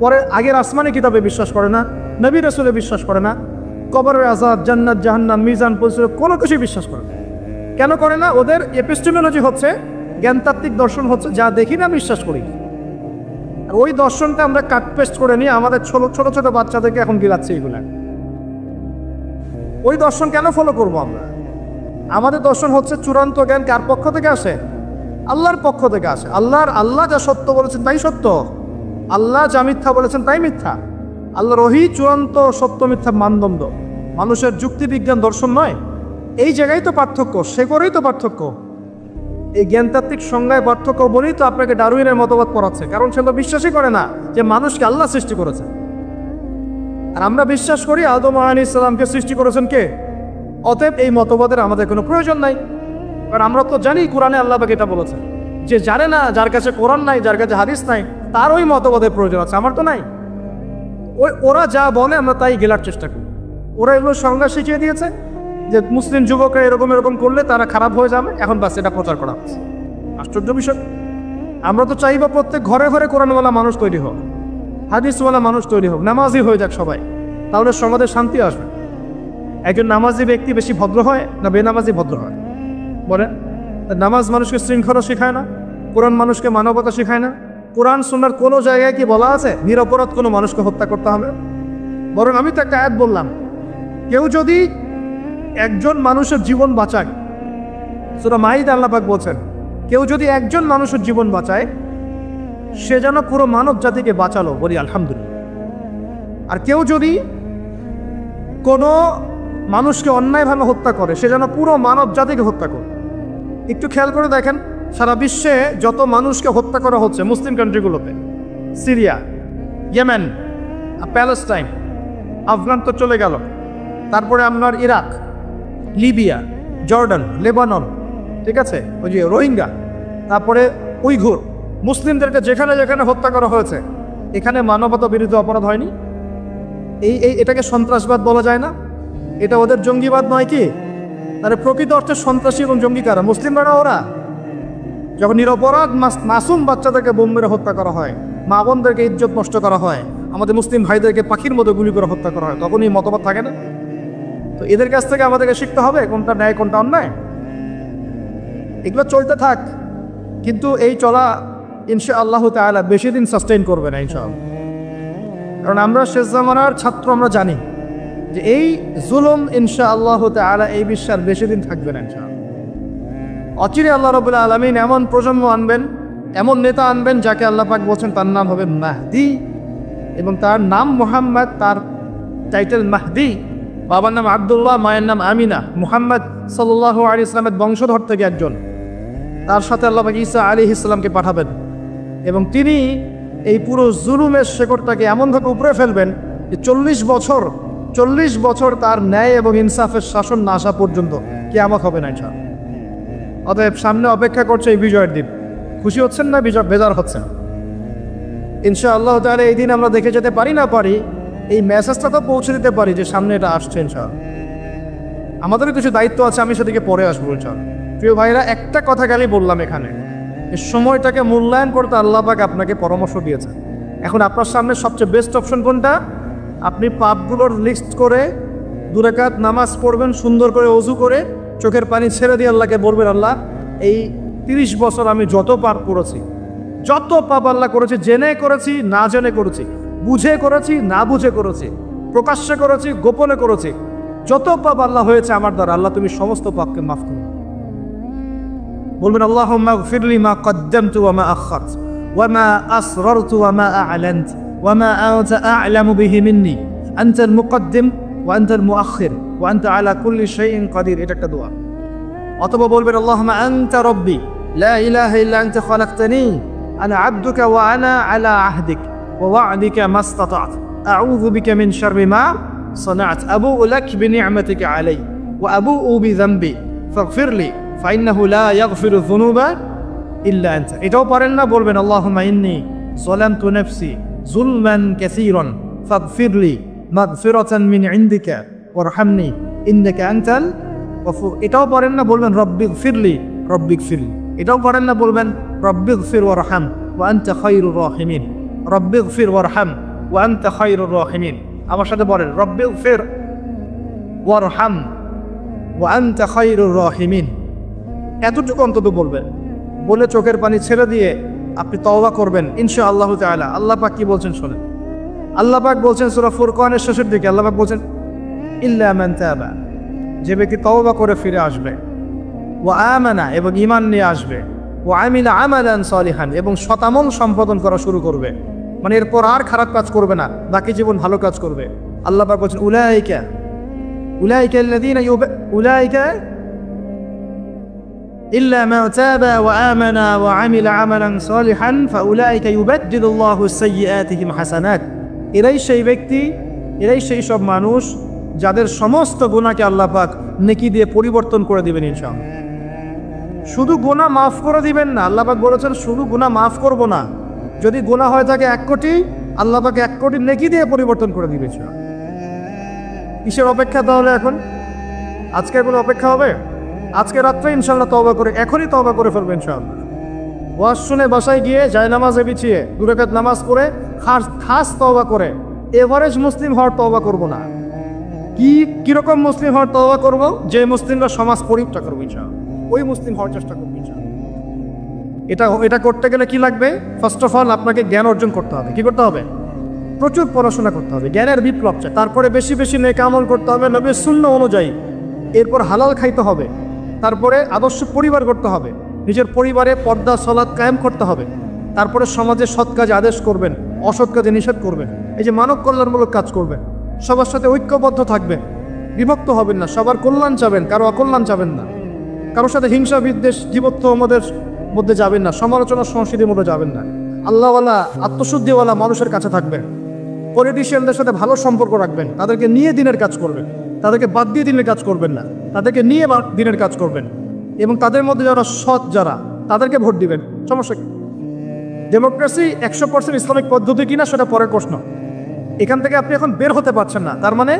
পরে আগের আসমানি কিতাবে বিশ্বাস করে না, নবী রাসূলে বিশ্বাস করে না, কবরের আযাব, জান্নাত, জাহান্নাম, মিজান, পরিচালক কোনো কিছুই বিশ্বাস করে না। কেন করে না? ওদের এপিস্টেমোলজি হচ্ছে, জ্ঞানতাত্ত্বিক দর্শন হচ্ছে যা দেখি না বিশ্বাস করি। আর ওই দর্শনটা আমরা কাট পেস্ট করে নিয়ে আমাদের ছোট ছোট বাচ্চাদেরকে এখন গিলাচ্ছে এগুলা। ওই দর্শন কেন ফলো করবো আমরা? আমাদের দর্শন হচ্ছে চূড়ান্ত জ্ঞান কার পক্ষ থেকে আসে? আল্লাহর পক্ষ থেকে আসে। আল্লাহ যা সত্য বলেছেন তাই সত্য, আল্লাহ যা মিথ্যা বলেছেন তাই মিথ্যা। আল্লাহর ওহী চূড়ান্ত সত্য মিথ্যা মানদণ্ড, মানুষের যুক্তি, বিজ্ঞান, দর্শন নয়। এই জায়গায় তো পার্থক্য, সে করেই তো পার্থক্য। এই জ্ঞানতাত্ত্বিক সংজ্ঞায় পার্থক্য বলেই তো আপনাকে ডারউইনের মতবাদ পড়াচ্ছে, কারণ সে তো বিশ্বাসই করে না যে মানুষকে আল্লাহ সৃষ্টি করেছে। আর আমরা বিশ্বাস করি আদম আলাইহিস সালামকে সৃষ্টি করেছেন কে? অতএব এই মতবাদের আমাদের কোনো প্রয়োজন নাই, কারণ আমরা তো জানি কোরআনে আল্লাহ পাক এটা বলেছে যে জানে না, যার কাছে কোরআন নাই, যার কাছে হাদিস নাই, তার ওই মতবাদের প্রয়োজন আছে, আমার তো নাই। ওরা যা বলে আমরা তাই গেলার চেষ্টা করি। ওরা এগুলো সংজ্ঞা শিখিয়ে দিয়েছে যে মুসলিম যুবকরা এরকম করলে তারা খারাপ হয়ে যাবে, এখন বাস এটা প্রচার করা হচ্ছে। আশ্চর্য বিষয়। আমরা তো চাইব প্রত্যেক ঘরে ঘরে কোরআনওয়ালা মানুষ তৈরি হোক, হাদিসওয়ালা মানুষ তৈরি হোক, নামাজি হয়ে যাক সবাই, তাহলে সমাজে শান্তি আসবে। একজন নামাজি ব্যক্তি বেশি ভদ্র হয় না বেনামাজি ভদ্র হয়? বলেন। নামাজ মানুষকে শৃঙ্খলা শেখায় না, কোরআন মানুষকে মানবতা শেখায় না। কোরআন সুন্নাহর কোনো জায়গায় কি বলা আছে নিরপরাধ কোনো মানুষকে হত্যা করতে হবে? বরং আমি তো একটা আয়াত বললাম, কেউ যদি একজন মানুষের জীবন বাঁচায়, সূরা মাইদা আল্লাহ পাক বলছেন, কেউ যদি একজন মানুষের জীবন বাঁচায়, সে যেন পুরো মানব জাতিকে বাঁচালো, বলি আলহামদুলিল্লাহ। আর কেউ যদি কোনো মানুষকে অন্যায়ভাবে হত্যা করে, সে যেন পুরো মানব জাতিকে হত্যা করে। একটু খেয়াল করে দেখেন, সারা বিশ্বে যত মানুষকে হত্যা করা হচ্ছে মুসলিম কান্ট্রিগুলোতে, সিরিয়া, ইয়েমেন, প্যালেস্টাইন, আফগান তো চলে গেল, তারপরে আপনার ইরাক, লিবিয়া, জর্ডান, লেবানন, ঠিক আছে, ওই যে রোহিঙ্গা, তারপরে উইঘুর, মুসলিমদেরকে যেখানে যেখানে হত্যা করা হয়েছে, এখানে মানবতা বিরোধী অপরাধ হয়নি? এটাকে সন্ত্রাসবাদ বলা যায় না? এটা ওদের জঙ্গিবাদ নয় কি? তাহলে প্রকৃত অর্থে সন্ত্রাসী এবং জঙ্গি কারা? মুসলিমরা। ওরা যখন নিরপরাধ মাসুম বাচ্চাদেরকে বোম মেরে হত্যা করা হয়, মা বোনদেরকে ইজ্জত নষ্ট করা হয়, আমাদের মুসলিম ভাইদেরকে পাখির মতো গুলি করে হত্যা করা হয়, তখন এই মতবাদ থাকে না? তো এদের কাছ থেকে আমাদেরকে শিখতে হবে কোনটা ন্যায় কোনটা অন্যায়। এগুলো চলতে থাক, কিন্তু এই চলা ইনশাআল্লাহ তাআলা বেশি দিন সাস্টেইন করবে না ইনশাআল্লাহ। কারণ আমরা শেষ জামানার ছাত্র, আমরা জানি যে এই জুলুম ইনশাআল্লাহ তাআলা এই বিশ্বের বেশি দিন থাকবে না ইনশাআল্লাহ। অচিরে আল্লাহ রাব্বুল আলামিন এমন প্রজন্ম আনবেন, এমন নেতা আনবেন যাকে আল্লাহ পাক বলছেন তার নাম হবে মাহদি, এবং তার নাম মুহাম্মদ, তার টাইটেল মাহদি। বাবার নাম আব্দুল্লাহ, মায়ের নাম আমিনা। মুহাম্মদ সাল্লাল্লাহু আলাইহি ইসলামের বংশধর থেকে একজন। তার সাথে আল্লাহ পাক ঈসা আলাইহিস সালামকে পাঠাবেন, এবং তিনি এই পুরো জুলুমের শেকড়টাকে এমনভাবে উপরে ফেলবেন যে 40 বছর তার ন্যায় এবং ইনসাফের শাসন না আসা পর্যন্ত কিয়ামত হবে না ইনশাআল্লাহ। অতএব সামনে অপেক্ষা করছে এই বিজয়ের দিন। খুশি হচ্ছেন না বেজার হচ্ছেন? ইনশাআল্লাহ তাহলে এই দিন আমরা দেখে যেতে পারি না পারি, এই মেসেজটা তো পৌঁছে দিতে পারি যে সামনে এটা আসছে ইনশাআল্লাহ। আমাদেরও কিছু দায়িত্ব আছে, আমি সেদিকে পরে আসবো ইনশাআল্লাহ। প্রিয় ভাইরা, একটা কথা খালি বললাম এখানে, এই সময়টাকে মূল্যায়ন করতে আল্লাহ পাক আপনাকে পরামর্শ দিয়েছেন। এখন আপনার সামনে সবচেয়ে বেস্ট অপশন কোনটা? আপনি পাপগুলোর লিস্ট করে 2 রাকাত নামাজ পড়বেন, সুন্দর করে ওযু করে চোখের পানি ছেড়ে দিয়ে আল্লাহকে বলবেন, আল্লাহ এই 30 বছর আমি যত পাপ করেছি, যত পাপ আল্লাহ করেছি, জেনে করেছি না জেনে করেছি, বুঝে করেছি না বুঝে করেছি, প্রকাশ্যে করেছি গোপনে করেছি, যত পাপ আল্লাহ হয়েছে আমার দ্বারা, আল্লাহ তুমি সমস্ত পাপকে মাফ করো। বলবেন আল্লাহুম্মা গফিরলি মা কদ্দামতু ওয়া মা আখারতু ওয়া মা আসরারতু ওয়া মা আ'লানতু ওয়া মা আনতা আ'লামু বিহি মিন্নি আনতাল মুকদ্দিম ওয়া আনতাল মুআখির ওয়া আনতা আলা কুল্লি শাইইন কাদির। এটা একটা দোয়া। অথবা বলবেন আল্লাহুম্মা আনতা রাব্বি লা ইলাহা ইল্লা আনতা খালাকতানি আনা আবদুকা ওয়া আনা আলা আহদিক ওয়া ওয়া'দিকা মাসতাতা'তু আউযু বিকা মিন শাররি মা সানা'তু আবু'ু লাক বিনি'মাতিকা আলাইয়া ওয়া আবু'ু বিযানবি ফাগফিরলি ফাইন্নাহু লা ইয়াগফিরু যুনুবা ইল্লা আনতা। এটাও পারেন না, বলবেন আল্লাহুম্মা ইন্নী যালামতু নাফসি যুলমান কাসীরান ফাগফিরলি মাগফিরাতান মিন ইনদিকা ওয়ারহামনি ইন্নাকা আনতাল গফুর। এটাও পারেন না, বলবেন রব্বিগফিরলি রব্বিগফিরলি। এটাও পারেন না, বলবেন রব্বিগফির ওয়ারহাম ওয়া আনতা খায়রুর রাহিমিন। রব্বিগফির ওয়ারহাম ওয়া আনতা খায়রুর রাহিমিন। আমার সাথে বলেন রব্বিগফির ওয়ারহাম ওয়া আনতা খায়রুর রাহিমিন। এতটুকু অন্তত বলবেন, বলে চোখের পানি ছেড়ে দিয়ে আপনি তওবা করবেন ইনশাআল্লাহ তাআলা। আল্লাহ পাক কি বলছেন শোনেন। আল্লাহ পাক বলছেন সূরা ফুরকানের শেষের দিকে, আল্লাহ পাক বলছেন ইল্লা মান তাবা, যে ব্যক্তি তওবা করে ফিরে আসবে, ওয়া আমানা, এবং ঈমান নিয়ে আসবে, ওয়া আমিলা আমালান সালিহান, এবং সতামল সম্পাদন করা শুরু করবে, মানে এরপর আর খারাপ কাজ করবে না, বাকি জীবন ভালো কাজ করবে। আল্লাহ পাক বলছেন উলাইকা আল্লাযীনা উলাইকা ইল্লা মা তাবা ওয়া আমানা ওয়া আমিলা আমালান সালিহান ফাউলাইকা ইউবাদদিলুল্লাহু সাইয়্যাতিহিম হাসানাত। এরাই সেই ব্যক্তি, এরাই সেই সব মানুষ যাদের সমস্ত গুনাহকে আল্লাহ পাক নেকি দিয়ে পরিবর্তন করে দিবেন ইনশাআল্লাহ। শুধু গুনাহ মাফ করে দিবেন না, আল্লাহ পাক বলেছেন শুধু গুনাহ মাফ করব না, যদি গুনাহ হয় থাকে 1 কোটি, আল্লাহ পাক 1 কোটি নেকি দিয়ে পরিবর্তন করে দিবেন ইনশাআল্লাহ। কিসের অপেক্ষা তাহলে এখন? আজকের কোনো অপেক্ষা হবে? আজকে রাত্রে ইনশাআল্লাহ তওবা করে, এখনই তওবা করে ফেলবেন ইনশাআল্লাহ। ওয়াজ শুনে বাসায় গিয়ে জায়নামাজে বিছিয়ে 2 রাকাত নামাজ পড়ে খাস তওবা করে, এভারেজ মুসলিম হওয়ার তওবা করব না। কিরকম মুসলিম হওয়ার তওবা করব? যে মুসলিমরা সমাজ পরিত্যাগ করবে ইনশাআল্লাহ, ওই মুসলিম হওয়ার চেষ্টা করবে ইনশাআল্লাহ। এটা করতে গেলে কি লাগবে? ফার্স্ট অফ অল আপনাকে জ্ঞান অর্জন করতে হবে। কি করতে হবে? প্রচুর পড়াশোনা করতে হবে, জ্ঞানের বিপ্লব চাই। তারপরে বেশি বেশি নেক আমল করতে হবে নবীর সুন্নাহ অনুযায়ী। এরপর হালাল খাইতে হবে। তারপরে আদর্শ পরিবার করতে হবে, নিজের পরিবারে পর্দা সালাত কায়েম করতে হবে। তারপরে সমাজে সৎ কাজে আদেশ করবেন, অসৎ কাজে নিষেধ করবেন। এই যে মানব কল্যাণমূলক কাজ করবেন, সবার সাথে ঐক্যবদ্ধ থাকবেন, বিভক্ত হবেন না, সবার কল্যাণ চাবেন, কারো অকল্যাণ চাবেন না, কারোর সাথে হিংসা বিদ্বেষ জীবত্ব আমাদের মধ্যে যাবেন না, সমালোচনা সংস্কৃতির মধ্যে যাবেন না। আল্লাহওয়ালা আত্মশুদ্ধিওয়ালা মানুষের কাছে থাকবেন, পলিটিশিয়ানদের সাথে ভালো সম্পর্ক রাখবেন, তাদেরকে নিয়ে দিনের কাজ করবেন, তাদেরকে বাদ দিয়ে দিনের কাজ করবেন না, তাদেরকে নিয়ে দিনের কাজ করবেন, এবং তাদের মধ্যে যারা সৎ যারা তাদেরকে ভোট দিবেন। সমস্যা কি? ডেমোক্রেসি 100% ইসলামিক পদ্ধতি কিনা সেটা পরের প্রশ্ন। এখান থেকে আপনি এখন বের হতে পারছেন না, তার মানে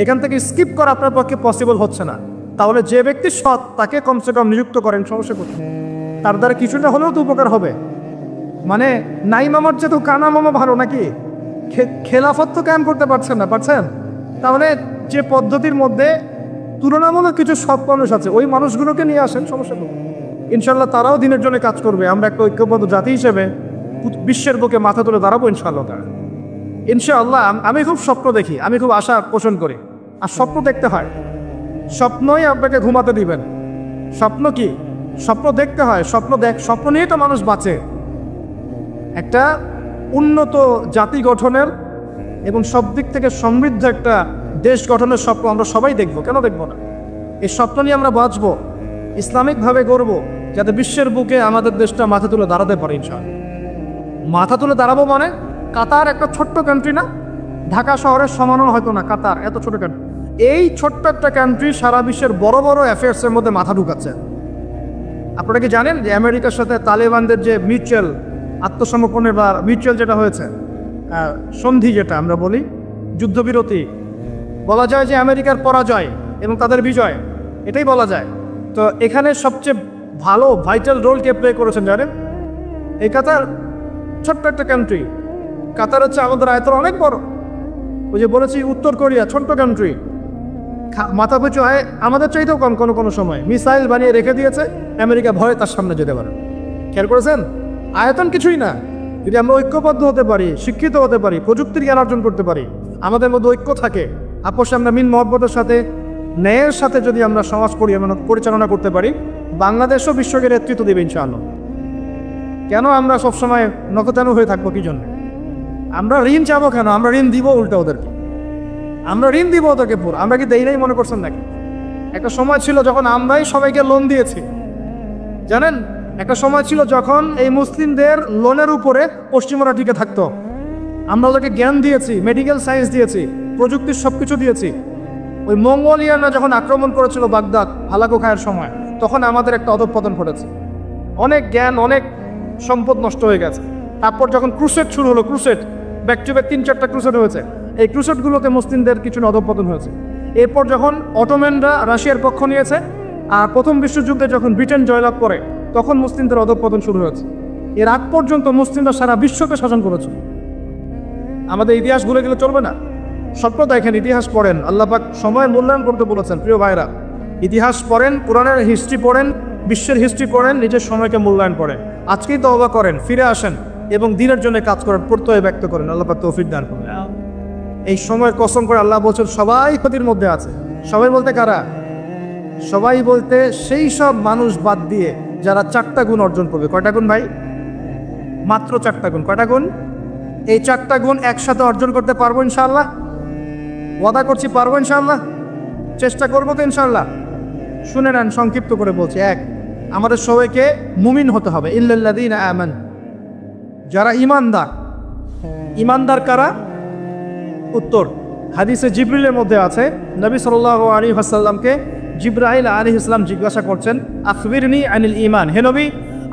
এখান থেকে স্কিপ করা আপনার পক্ষে পসিবল হচ্ছে না। তাহলে যে ব্যক্তি সৎ তাকে কমসে কম নিযুক্ত করেন, সমস্যা কোথায়? তার দ্বারা কিছুটা হলেও তো উপকার হবে। মানে নাই মামার চেয়ে তো কানা মামা ভালো নাকি? খেলাফত তো কায়েম করতে পারছেন না, পারছেন? তাহলে যে পদ্ধতির মধ্যে তুলনামূলক কিছু সৎ মানুষ আছে, ওই মানুষগুলোকে নিয়ে আসেন, সমস্যা কোথায়? ইনশাল্লাহ তারাও দিনের জন্য কাজ করবে। আমরা একটা ঐক্যবদ্ধ জাতি হিসেবে বিশ্বের বুকে মাথা তুলে দাঁড়াবো ইনশাআল্লাহ। ইনশাআল্লাহ আমি খুব স্বপ্ন দেখি, আমি খুব আশা পোষণ করি। আর স্বপ্ন দেখতে হয়, স্বপ্নই আপনাকে ঘুমাতে দিবেন। স্বপ্ন কি? স্বপ্ন দেখতে হয়, স্বপ্ন নিয়েই তো মানুষ বাঁচে। একটা উন্নত জাতি গঠনের এবং সব দিক থেকে সমৃদ্ধ একটা দেশ গঠনের স্বপ্ন আমরা সবাই দেখব, কেন দেখব না? এই স্বপ্ন নিয়ে আমরা বাঁচবো, ইসলামিকভাবে গড়ব, যাতে বিশ্বের বুকে আমাদের দেশটা মাথা তুলে দাঁড়াতে পারে ইনশাআল্লাহ। মাথা তুলে দাঁড়াবো মানে, কাতার একটা ছোট্ট কান্ট্রি না, ঢাকা শহরের সমানও হয়তো না কাতার, এত ছোট কান্ট্রি। এই ছোট্ট একটা কান্ট্রি সারা বিশ্বের বড় বড় অ্যাফেয়ার্সের মধ্যে মাথা ঢুকাচ্ছে। আপনারা কি জানেন যে আমেরিকার সাথে তালেবানদের যে মিউচুয়াল আত্মসমর্পণের বা মিউচুয়াল যেটা হয়েছে সন্ধি, যেটা আমরা বলি যুদ্ধবিরতি, বলা যায় যে আমেরিকার পরাজয় এবং তাদের বিজয়, এটাই বলা যায়। তো এখানে সবচেয়ে ভালো ভাইটাল রোল কে প্লে করেছেন জানেন? এই কাতার ছোট্ট একটা কান্ট্রি। কাতার হচ্ছে আমাদের আয়তন অনেক বড়। ওই যে বলেছি উত্তর কোরিয়া ছোট্ট কান্ট্রি, মাথা পিছু হয় আমাদের চাইতেও কম কোনো সময়, মিসাইল বানিয়ে রেখে দিয়েছে, আমেরিকা ভয়ে তার সামনে যেতে পারে। খেয়াল করেছেন? আয়তন কিছুই না। যদি আমরা ঐক্যবদ্ধ হতে পারি, শিক্ষিত হতে পারি, প্রযুক্তির জ্ঞান অর্জন করতে পারি, আমাদের মধ্যে ঐক্য থাকে, আপোষে আমরা মিল মহব্বতের সাথে ন্যায়ের সাথে যদি আমরা সমাজ পরিচালনা করতে পারি, বাংলাদেশও বিশ্বকে নেতৃত্ব দেবে ইনশাআল্লাহ। কেন আমরা সবসময় নকচানু হয়ে থাকবো? কি জন্য? আমরা ঋণ চাবো কেন? আমরা ঋণ দিব উল্টা ওদেরকে, আমরা ঋণ দিব ওদেরকে পুরো। আমরা কি দেই নাই মনে করছেন নাকি? একটা সময় ছিল যখন আমরাই সবাইকে লোন দিয়েছি, জানেন? একটা সময় ছিল যখন এই মুসলিমদের লোনের উপরে পশ্চিমরা টিকে থাকতো। আমরা ওদেরকে জ্ঞান দিয়েছি, মেডিকেল সায়েন্স দিয়েছি, প্রযুক্তির সব কিছু দিয়েছি। ওই মঙ্গোলিয়ানরা যখন আক্রমণ করেছিল বাগদাদ হালাকু খায়ের সময়, তখন আমাদের একটা অধঃপতন ঘটেছে, অনেক জ্ঞান, অনেক সম্পদ নষ্ট হয়ে গেছে। তারপর যখন ক্রুসেড শুরু হলো, ক্রুসেড ব্যাক টু ব্যাক 3-4টা ক্রুসেড হয়েছে, এই ক্রুসেডগুলোতে মুসলিমদের কিছু অধঃপতন হয়েছে। এরপর যখন অটোম্যানরা রাশিয়ার পক্ষ নিয়েছে, আর প্রথম বিশ্বযুদ্ধে যখন ব্রিটেন জয়লাভ করে, তখন মুসলিমদের অধঃপতন শুরু হয়েছে। এর আগ পর্যন্ত মুসলিমরা সারা বিশ্বকে শাসন করেছে। আমাদের ইতিহাস ভুলে গেলে চলবে না। স্বপ্ন দেখেন, ইতিহাস পড়েন, আল্লাহ পাক সময় মূল্যায়ন করতে বলেছেন। প্রিয় ভাইরা, ইতিহাস পড়েন, কোরআনের হিস্ট্রি পড়েন, বিশ্বের হিস্ট্রি পড়েন, নিজের সময়কে মূল্যায়ন করেন। আজকেই তওবা করেন, ফিরে আসেন এবং দিনের জন্য কাজ করেন, প্রত্যয় ব্যক্ত করেন। আল্লাহ পাক তৌফিক দান করেন। এই সময়ের কসম করে আল্লাহ বলছেন সবাই ক্ষতির মধ্যে আছে। সবাই বলতে কারা? সবাই বলতে সেই সব মানুষ বাদ দিয়ে যারা 4টা গুণ অর্জন করবে। কয়টা গুণ ভাই? মাত্র 4টা গুণ। কয়টা গুণ? এই 4টা গুণ একসাথে অর্জন করতে পারবো ইনশাআল্লাহ? ওয়াদা করছি পারবো ইনশাআল্লাহ, চেষ্টা করবো তো ইনশাআল্লাহ। শুনে নেন, সংক্ষিপ্ত করে বলছি। 1, আমাদের সবাইকে মুমিন হতে হবে। ইল্লাল্লাযীনা আমানু, যারা ঈমানদার। ঈমানদার কারা? উত্তর হাদিসে জিবরিলের মধ্যে আছে, নবী সাল্লাল্লাহু আলাইহি ওয়াসাল্লামকে জিবরাইল আলাইহিস সালাম জিজ্ঞাসা করছেন, আখবিরনি আনিল ঈমান, হে নবী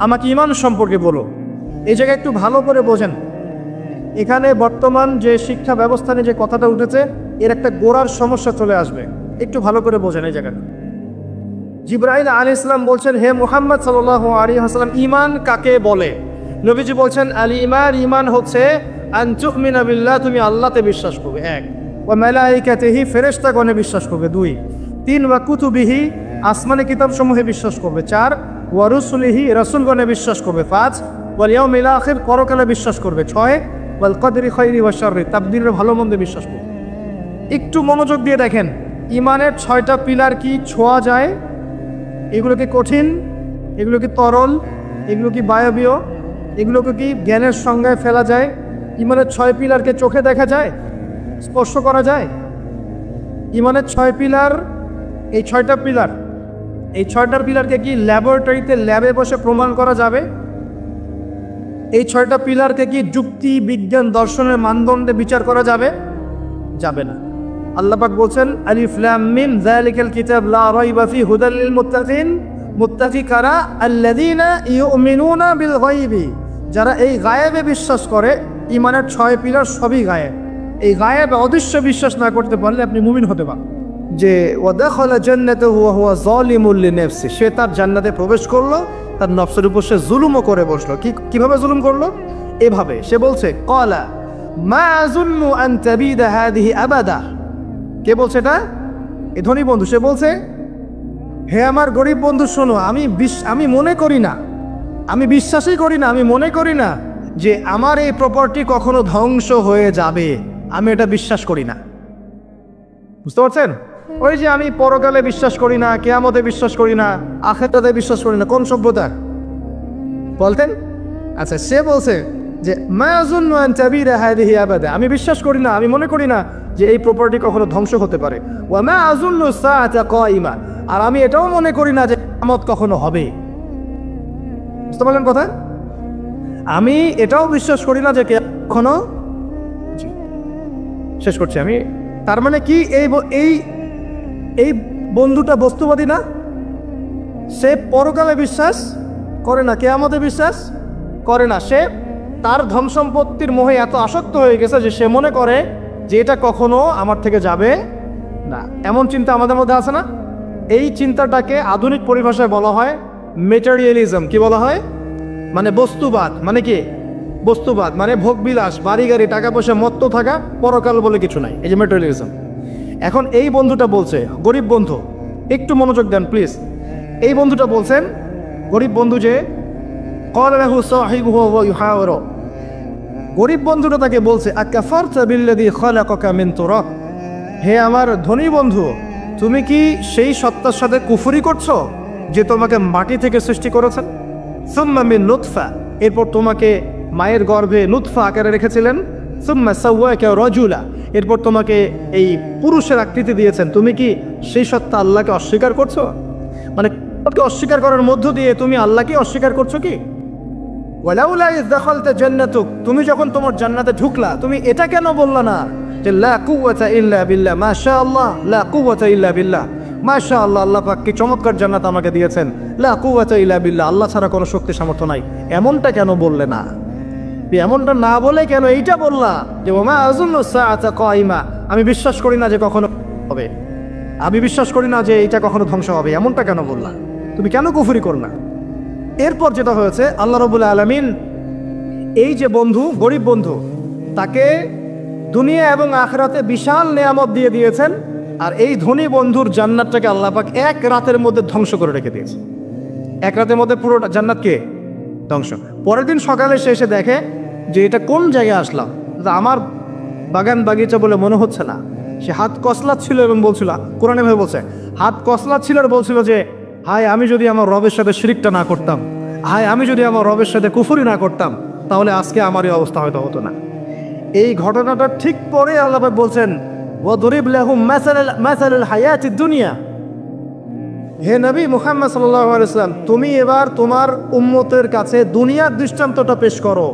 আমাকে ঈমান সম্পর্কে বলো। এই জায়গায় একটু ভালো করে বোঝেন, এখানে বর্তমান যে শিক্ষা ব্যবস্থা নিয়ে যে কথাটা উঠেছে, এর একটা গোড়ার সমস্যা চলে আসবে। একটু ভালো করে বোঝেন এই জায়গাটা। জিবরাইল আলাইহিস সালাম বলছেন, হে মুহাম্মদ সাল্লাল্লাহু আলাইহি ওয়াসাল্লাম, ঈমান কাকে বলে? নবীজি বলছেন, আল ঈমান, ঈমান হচ্ছে আন তুমিনা বিল্লাহ, তুমি আল্লাহতে বিশ্বাস করবে। 1, ওয়া মালাইকাতিহি, ফেরেশতাগণে বিশ্বাস করবে। 2, 3, ওয়া কুতুবিহি, আসমানি কিতাবসমূহে বিশ্বাস করবে। 4, ওয়া রুসুলিহি, রাসূলগণে বিশ্বাস করবে। 5, ওয়াল ইয়াউমিল আখির, পরকালে বিশ্বাস করবে। 6, ওয়াল কদরি খাইরি ওয়া শাররি, তাকদীরের ভালো মন্দে বিশ্বাস করবে। একটু মনোযোগ দিয়ে দেখেন, ঈমানের 6টা পিলার কি ছোঁয়া যায়? এগুলো কি কঠিন? এগুলো কি তরল? এগুলো কি বায়বীয়? এগুলোকে কি জ্ঞানের সংজ্ঞায় ফেলা যায়? ঈমানের 6 পিলারকে চোখে দেখা যায়? স্পর্শ করা যায়? ঈমানের 6 পিলার, এই 6টা পিলার, এই 6টার পিলারকে কি ল্যাবরেটরিতে ল্যাবে বসে প্রমাণ করা যাবে? এই 6টা পিলারকে কি যুক্তি, বিজ্ঞান, দর্শনের মানদণ্ডে বিচার করা যাবে? যাবে না। আল্লাহ পাক বলছেন, আলিফ লাম মিম যালিকাল কিতাব লা রাইবা ফি হুদাল লিল মুত্তাকিন। মুত্তাকি কারা? আল্লাযীনা ইউমিনুনা বিল গায়বি, যারা এই গায়েবে বিশ্বাস করে। ঈমানের 6 পিলার সবই গায়েব। এই গায়েবে অদৃশ্য বিশ্বাস না করতে পারলে আপনি মুমিন হতে পারেন। যে ওয়া দাখালা জান্নাতাহু ওয়া হুয়া যালিমুল লিনাফসি, সে তার জান্নাতে প্রবেশ করলো, তার নফসের উপর সে জুলুমও করে বসলো। কিভাবে জুলুম করলো? এভাবে সে বলছে, ক্বালা মা আযুন্নু আন তাবিদা হাযিহি আবাদা। কে বলছে এটা? এই ধনী বন্ধু। সে বলছে, হে আমার গরিব বন্ধু শোনো, আমি মনে করি না, আমি বিশ্বাসই করি না, আমি মনে করি না যে আমার এই প্রপার্টি কখনো ধ্বংস হয়ে যাবে। আমি এটা বিশ্বাস করি না। বুঝতে পারছেন? ওই যে আমি পরকালে বিশ্বাস করি না, কিয়ামতে বিশ্বাস করি না, আখিরাতে বিশ্বাস করি না, কোন সভ্যতা বলতেন? আচ্ছা, সে বলছে যে মা আযুন্নু আন তাবিরা হাদিহি আবাদা, আমি বিশ্বাস করি না, আমি মনে করি না যে এই প্রপার্টি কখনো ধ্বংস হতে পারে। ওয়া মা আযুন্নু সাআতা কায়িমা, আর আমি এটাও মনে করি না যে কিয়ামত কখনো হবে। বুঝতে পারলেন কথা? আমি এটাও বিশ্বাস করি না যে কখনো, শেষ করছি আমি। তার মানে কি, এই বন্ধুটা বস্তুবাদী না, সে পরকালে বিশ্বাস করে না, কিয়ামতে বিশ্বাস করে না। সে তার ধন সম্পত্তির মোহে এত আসক্ত হয়ে গেছে যে সে মনে করে যে এটা কখনো আমার থেকে যাবে না। এমন চিন্তা আমাদের মধ্যে আছে না? এই চিন্তাটাকে আধুনিক পরিভাষায় বলা হয় মেটেরিয়ালিজম। কি বলা হয়? মানে বস্তুবাদ। মানে কি বস্তুবাদ? মানে ভোগবিলাস, বাড়ি গাড়ি, টাকা পয়সা, মত্ত থাকা, পরকাল বলে কিছু নাই, এই যে মেটেরিয়ালিজম। এখন এই বন্ধুটা বলছে, গরিব বন্ধু, একটু মনোযোগ দেন প্লিজ। এই বন্ধুটা বলছেন, গরিব বন্ধু, যে গরিব বন্ধুটা তাকে বলছে, আকাফারতা বিল্লাযী খালাকাকা মিন তুরাব, হে আমার ধনী বন্ধু, তুমি কি সেই সত্তার সাথে কুফরি করছো যে তোমাকে মাটি থেকে সৃষ্টি করেছেন? সুম্মা মিন নুতফা, এরপর তোমাকে মায়ের গর্ভে নুতফা আকারে রেখেছিলেন। সুম্মা সাওয়াকা রাজুলা, এরপর তোমাকে এই পুরুষের আকৃতি দিয়েছেন। তুমি কি সেই সত্তা আল্লাহকে অস্বীকার করছো? মানে অস্বীকার করার মধ্য দিয়ে তুমি আল্লাহকে অস্বীকার করছো কি? ওয়ালাউলা ইয দাখালতা জান্নাতুক, তুমি যখন তোমার জান্নাতে ঢুকলা, তুমি এটা কেন বললা না যে লা কুওয়াতা ইল্লা বিল্লাহ, মাশাআল্লাহ, লা কুওয়াতা ইল্লা বিল্লাহ, মাশাআল্লাহ, আল্লাহ পাক কি চমৎকার জান্নাত আমাকে দিয়েছেন, লা কুওয়াতা ইল্লা বিল্লাহ, আল্লাহ ছাড়া কোনো শক্তি সামর্থ্য নাই, এমনটা কেন বললে না? এমনটা না বলে কেন এইটা বললা যে ওমা আযুন্নু সাআতা কায়িমা, আমি বিশ্বাস করি না যে কখনো হবে, আমি বিশ্বাস করি না যে এটা কখনো ধ্বংস হবে, এমনটা কেন বললা? তুমি কেন কুফরি করলা? এরপর যেটা হয়েছে, আল্লাহ রাব্বুল আলামিন এই যে বন্ধু, গরিব বন্ধু, তাকে দুনিয়া এবং আখিরাতে বিশাল নেয়ামত দিয়ে দিয়েছেন, আর এই ধনী বন্ধুর জান্নাতটাকে আল্লাহ পাক এক রাতের মধ্যে ধ্বংস করে রেখে দিয়েছে। এক রাতের মধ্যে পুরো জান্নাতকে ধ্বংস। পরের দিন সকালে সে এসে দেখে যে এটা কোন জায়গায় আসলাম, আমার বাগান বাগিচা বলে মনে হচ্ছে না। সে হাত কসলাচ্ছিল এবং বলছিল, কোরআনে ভাবে বলছে, হাত কসলাচ্ছিল আর বলছিল যে হায়, আমি যদি আমার রবের সাথে শিরকটা না করতাম, হায়, আমি যদি আমার রবের সাথে কুফরি না করতাম, তাহলে আজকে আমার এই অবস্থা হয়তো হতো না। এই ঘটনাটা ঠিক পরে আল্লাহ পাক বলছেন, ওয়াদরিব লাহুম মাসালাল হায়াতিদ দুনিয়া, হে নবী মুহাম্মদ সাল্লাল্লাহু আলাইহি ওয়াসাল্লাম, তুমি এবার তোমার উম্মতের কাছে দুনিয়ার দৃষ্টান্তটা পেশ করো।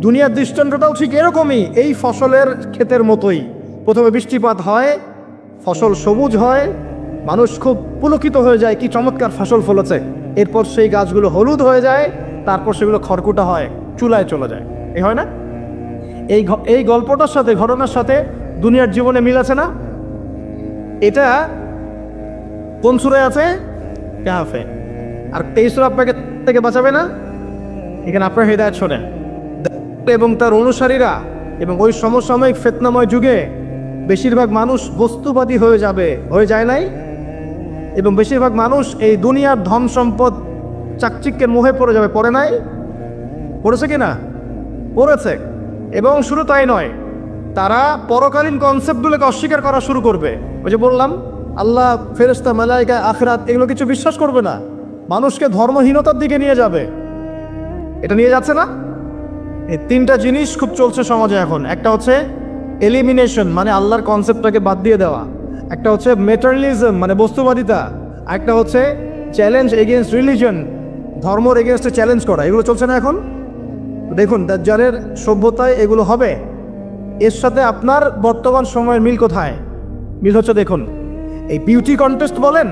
দুনিয়ার দৃষ্টান্তটাও ঠিক এরকমই, এই ফসলের ক্ষেতের মতোই। প্রথমে বৃষ্টিপাত হয়, ফসল সবুজ হয়, মানুষ খুব পুলকিত হয়ে যায়, কি চমৎকার ফসল ফলেছে। এরপর সেই গাছগুলো হলুদ হয়ে যায়, তারপর সেগুলো খড়কুটা হয়, চুলায় চলে যায়। এই হয় না? এই গল্পটার সাথে, ঘটনার সাথে দুনিয়ার জীবনে মিল আছে না? এটা কোন সূরায় আছে? কাহফে। আর এই সূরা আপনাকে থেকে বাঁচাবে না? এখানে আপনার হিদায়াত শোনেন। এবং তার অনুসারীরা এবং ওই সমসাময়িক ফিতনাময় যুগে বেশিরভাগ মানুষ বস্তুবাদী হয়ে যাবে, হয়ে যায় নাই? এবং বেশিরভাগ মানুষ এই দুনিয়ার ধন সম্পদ চাকচিক্যের মোহে পড়ে যাবে, পড়ে নাই? পড়েছে কি না? পড়েছে। এবং শুধু তাই নয়, তারা পরকালীন কনসেপ্টগুলোকে অস্বীকার করা শুরু করবে। ওই যে বললাম, আল্লাহ, ফেরেশতা, মালায়েকা, আখিরাত, এগুলো কিছু বিশ্বাস করবে না, মানুষকে ধর্মহীনতার দিকে নিয়ে যাবে। এটা নিয়ে যাচ্ছে না? এই তিনটা জিনিস খুব চলছে সমাজে এখন। একটা হচ্ছে এলিমিনেশন, মানে আল্লাহর কনসেপ্টটাকে বাদ দিয়ে দেওয়া। একটা হচ্ছে মেটেরিয়ালিজম, মানে বস্তুবাদিতা। একটা হচ্ছে চ্যালেঞ্জ এগেনস্ট রিলিজন, ধর্মর এগেনস্টে চ্যালেঞ্জ করা। এগুলো চলছে না এখন? দেখুন, দাজ্জালের সভ্যতায় এগুলো হবে। এর সাথে আপনার বর্তমান সময়ের মিল কোথায়? মিল হচ্ছে, দেখুন, এই বিউটি কন্টেস্ট বলেন,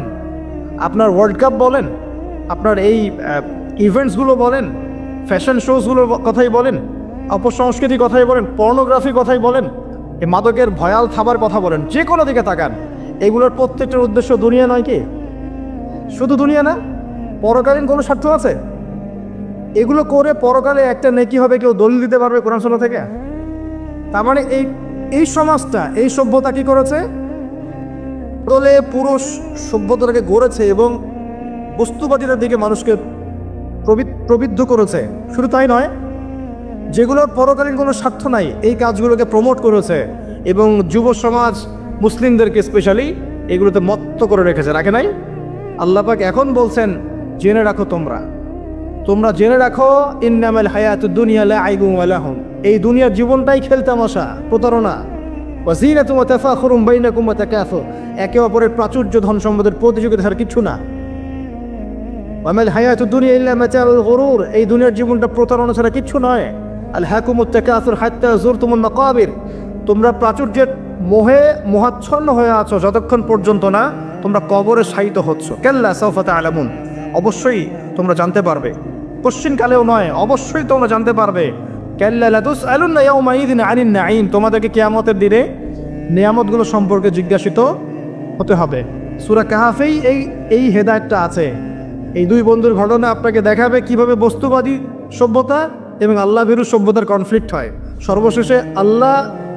আপনার ওয়ার্ল্ড কাপ বলেন, আপনার এই ইভেন্টসগুলো বলেন, ফ্যাশন শোজগুলোর কথাই বলেন, অপসংস্কৃতির কথাই বলেন, পর্নোগ্রাফির কথাই বলেন, এই মাদকের ভয়াল থাবার কথা বলেন, যে কোনো দিকে তাকান, এগুলোর প্রত্যেকটার উদ্দেশ্য দুনিয়া নয় কি? শুধু দুনিয়া না, পরকালীন কোনো স্বার্থ আছে? এগুলো করে পরকালে একটা নেকি হবে, কেউ দলিল দিতে পারবে কোরআন সুন্নাহ থেকে? তার মানে এই সমাজটা, এই সভ্যতা কি করেছে? দলে পুরো সভ্যতাটাকে গড়েছে এবং বস্তুবাদীদের দিকে মানুষকে প্রবৃদ্ধ করেছে। শুধু তাই নয়, যেগুলোর পরকালীন কোনো স্বার্থ নাই, এই কাজগুলোকে প্রমোট করেছে এবং যুব সমাজ, মুসলিমদেরকে স্পেশালি এগুলোতে মত্ত করে রেখেছে, রাখে নাই? আল্লাহ পাক এখন বলছেন জেনে রাখো, তোমরা জেনে রাখো, ইন্নামাল হায়াতুদ দুনিয়া লাইবুন ওয়া লাহুম, এই দুনিয়ার জীবনটাই খেলতামাশা, প্রতারণা। ওয়া যিনাতুম ওয়া তাফাখুরুম বাইনাকুম ওয়া তাকাসুর, একে অপরের প্রাচুর্য, ধন সম্পদের প্রতিযোগিতা ছাড়া কিছু না। ওয়া মাল হায়াতুদ দুনিয়া ইল্লা মাতাউল গুরুর, এই দুনিয়ার জীবনটা প্রতারণা ছাড়া কিছু নয়। আলহাকুমুত তাকাসুর হাত্তা যুরতুমুল মাকাবির, তোমরা প্রাচুর্যের মোহে মোহাচ্ছন্ন হয়ে আছো যতক্ষণ পর্যন্ত না তোমরা কবরে শায়িত হচ্ছ। কাল্লা সাওফা তা'লামুন, অবশ্যই তোমরা জানতে পারবে, কোশ্চিনকালেও নয়, অবশ্যই তোমরা জানতে পারবে। কাল্লা লাতুসআলুন্না ইয়াওমাইযিন আনিন নাঈম, তোমাদেরকে কিয়ামতের দিনে নিয়ামতগুলো সম্পর্কে জিজ্ঞাসিত হতে হবে। সূরা কাহাফেই এই হেদায়েতটা আছে। এই দুই বন্ধুর ঘটনা আপনাকে দেখাবে কিভাবে বস্তুবাদী সভ্যতা এবং আল্লাহ ভীরু সভ্যতার কনফ্লিক্ট হয়। সর্বশেষে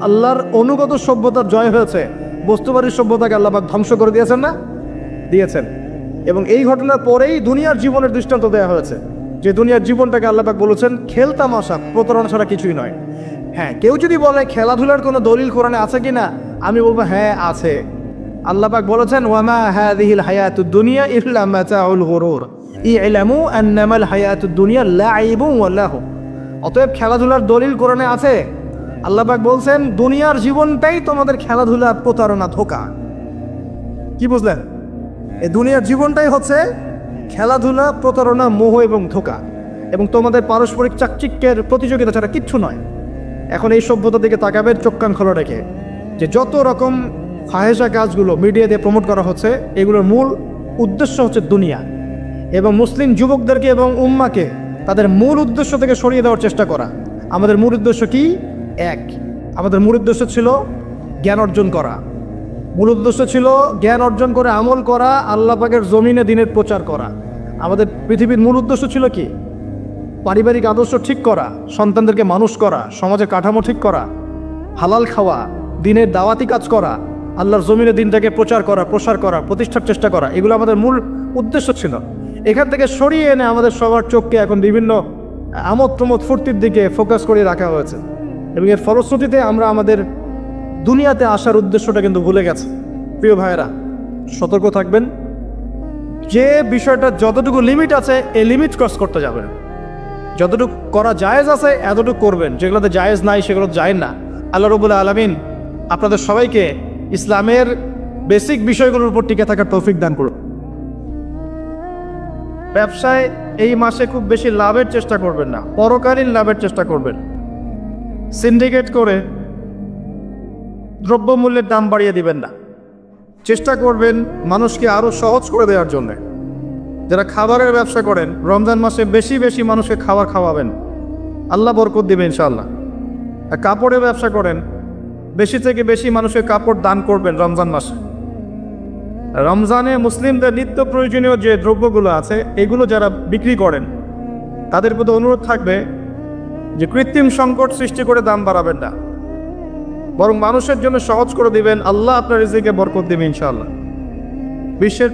আল্লাহর অনুগত সভ্যতার জয় হয়েছে, বস্তুবাদী সভ্যতাকে আল্লাহ পাক ধ্বংস করে দিয়েছেন না? দিয়েছেন। এবং এই ঘটনার পরেই দুনিয়ার জীবনের দৃষ্টান্ত দেওয়া হয়েছে, যে দুনিয়ার জীবনটাকে আল্লাহ পাক বলেছেন খেলতামাশা, প্রতারণা ছাড়া কিছুই নয়। হ্যাঁ, কেউ যদি বলে খেলাধুলার কোনো দলিল কোরআনে আছে কিনা, আমি বলবো হ্যাঁ আছে। আল্লাহ পাক বলেছেন ওয়ামা হাযিহিল হায়াতুদ দুনিয়া ইল্লা মাতাউল গুরুর ই'লামু আন্নামাল হায়াতুদ দুনিয়া লাইবুন ওয়া লাহু। অতএব খেলাধুলার দলিল কোরআনে আছে। আল্লাহ পাক বলছেন দুনিয়ার জীবনটাই তোমাদের খেলাধুলা, প্রতারণা, ধোঁকা। কি বুঝলেন? এই দুনিয়ার জীবনটাই হচ্ছে খেলাধুলা, প্রতারণা, মোহ এবং ধোঁকা, এবং তোমাদের পারস্পরিক চাকচিক্যের প্রতিযোগিতা ছাড়া কিচ্ছু নয়। এখন এই সভ্যতা দিকে তাকাবেন চোখ কান খোলা রেখে, যে যত রকম ফাহেসা কাজগুলো মিডিয়া দিয়ে প্রমোট করা হচ্ছে, এগুলোর মূল উদ্দেশ্য হচ্ছে দুনিয়া, এবং মুসলিম যুবকদেরকে এবং উম্মাকে তাদের মূল উদ্দেশ্য থেকে সরিয়ে দেওয়ার চেষ্টা করা। আমাদের মূল উদ্দেশ্য কি? এক, আমাদের মূল উদ্দেশ্য ছিল জ্ঞান অর্জন করা। মূল উদ্দেশ্য ছিল জ্ঞান অর্জন করে আমল করা, আল্লাহ পাকের জমিনে দ্বীনের প্রচার করা। আমাদের পৃথিবীর মূল উদ্দেশ্য ছিল কি? পারিবারিক আদর্শ ঠিক করা, সন্তানদেরকে মানুষ করা, সমাজের কাঠামো ঠিক করা, হালাল খাওয়া, দ্বীনের দাওয়াতি কাজ করা, আল্লাহর জমিনে দ্বীনটাকে প্রচার করা, প্রসার করা, প্রতিষ্ঠার চেষ্টা করা। এগুলো আমাদের মূল উদ্দেশ্য ছিল। এখান থেকে সরিয়ে এনে আমাদের সবার চোখকে এখন বিভিন্ন আমোদ প্রমোদ ফুর্তির দিকে ফোকাস করে রাখা হয়েছে, এবং এর ফলশ্রুতিতে আমরা আমাদের দুনিয়াতে আসার উদ্দেশ্যটা কিন্তু ভুলে গেছে। প্রিয় ভাইয়েরা, সতর্ক থাকবেন, যে বিষয়টা যতটুকু লিমিট আছে এই লিমিট ক্রস করতে যাবেন। যতটুকু করা জায়েজ আছে এতটুকু করবেন, যেগুলোতে জায়েজ নাই সেগুলো জায়েজ না। আল্লাহ রাব্বুল আলামিন আপনাদের সবাইকে ইসলামের বেসিক বিষয়গুলোর উপর টিকে থাকার তৌফিক দান করুন। ব্যবসায় এই মাসে খুব বেশি লাভের চেষ্টা করবেন না, পরকালীন লাভের চেষ্টা করবেন। সিন্ডিকেট করে দ্রব্যমূল্যের দাম বাড়িয়ে দিবেন না, চেষ্টা করবেন মানুষকে আরও সহজ করে দেওয়ার জন্য। যারা খাবারের ব্যবসা করেন, রমজান মাসে বেশি বেশি মানুষকে খাবার খাওয়াবেন, আল্লাহ বরকত দিবে ইনশাআল্লাহ। আর কাপড়ের ব্যবসা করেন, বেশি থেকে বেশি মানুষকে কাপড় দান করবেন রমজান মাসে। রমজানে মুসলিমদের নিত্য প্রয়োজনীয় যে দ্রব্যগুলো আছে এগুলো যারা বিক্রি করেন, তাদের প্রতি অনুরোধ থাকবে যে কৃত্রিম সংকট সৃষ্টি করে দাম বাড়াবেন না, বরং মানুষের জন্য সহজ করে দিবেন। আল্লাহ আপনার রিজিকে বরকত দেবে ইনশাআল্লাহ। বিশ্বের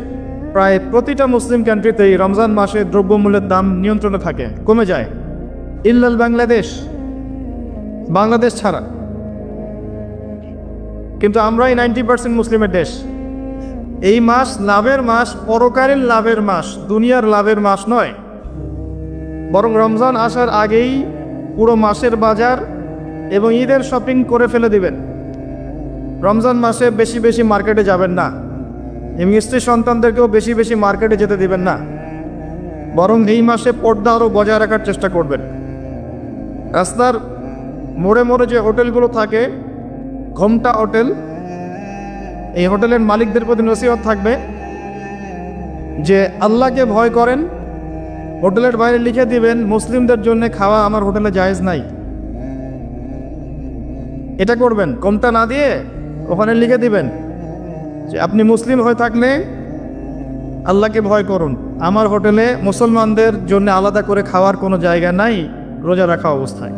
প্রায় প্রতিটা মুসলিম কান্ট্রিতেই রমজান মাসে দ্রব্যমূল্যের দাম নিয়ন্ত্রণে থাকে, কমে যায়, ইল্লাল বাংলাদেশ ছাড়া। কিন্তু আমরাই 90% মুসলিমের দেশ। এই মাস লাভের মাস, পরকালীন লাভের মাস, দুনিয়ার লাভের মাস নয়। বরং রমজান আসার আগেই পুরো মাসের বাজার এবং ঈদের শপিং করে ফেলে দিবেন। রমজান মাসে বেশি বেশি মার্কেটে যাবেন না, এবং স্ত্রী সন্তানদেরকেও বেশি বেশি মার্কেটে যেতে দিবেন না, বরং এই মাসে পর্দা আরও বজায় রাখার চেষ্টা করবেন। রাস্তার মোড়ে মোড়ে যে হোটেলগুলো থাকে, ঘোমটা হোটেল, এই হোটেলের মালিকদের প্রতি নসিহত থাকবে যে আল্লাহকে ভয় করেন। হোটেলের বাইরে লিখে দিবেন মুসলিমদের জন্য খাওয়া আমার হোটেলে জায়েজ নাই। এটা করবেন, ঘোমটা না দিয়ে ওখানে লিখে দিবেন যে আপনি মুসলিম হয়ে থাকলে আল্লাহকে ভয় করুন, আমার হোটেলে মুসলমানদের জন্য আলাদা করে খাওয়ার কোনো জায়গা নাই রোজা রাখা অবস্থায়।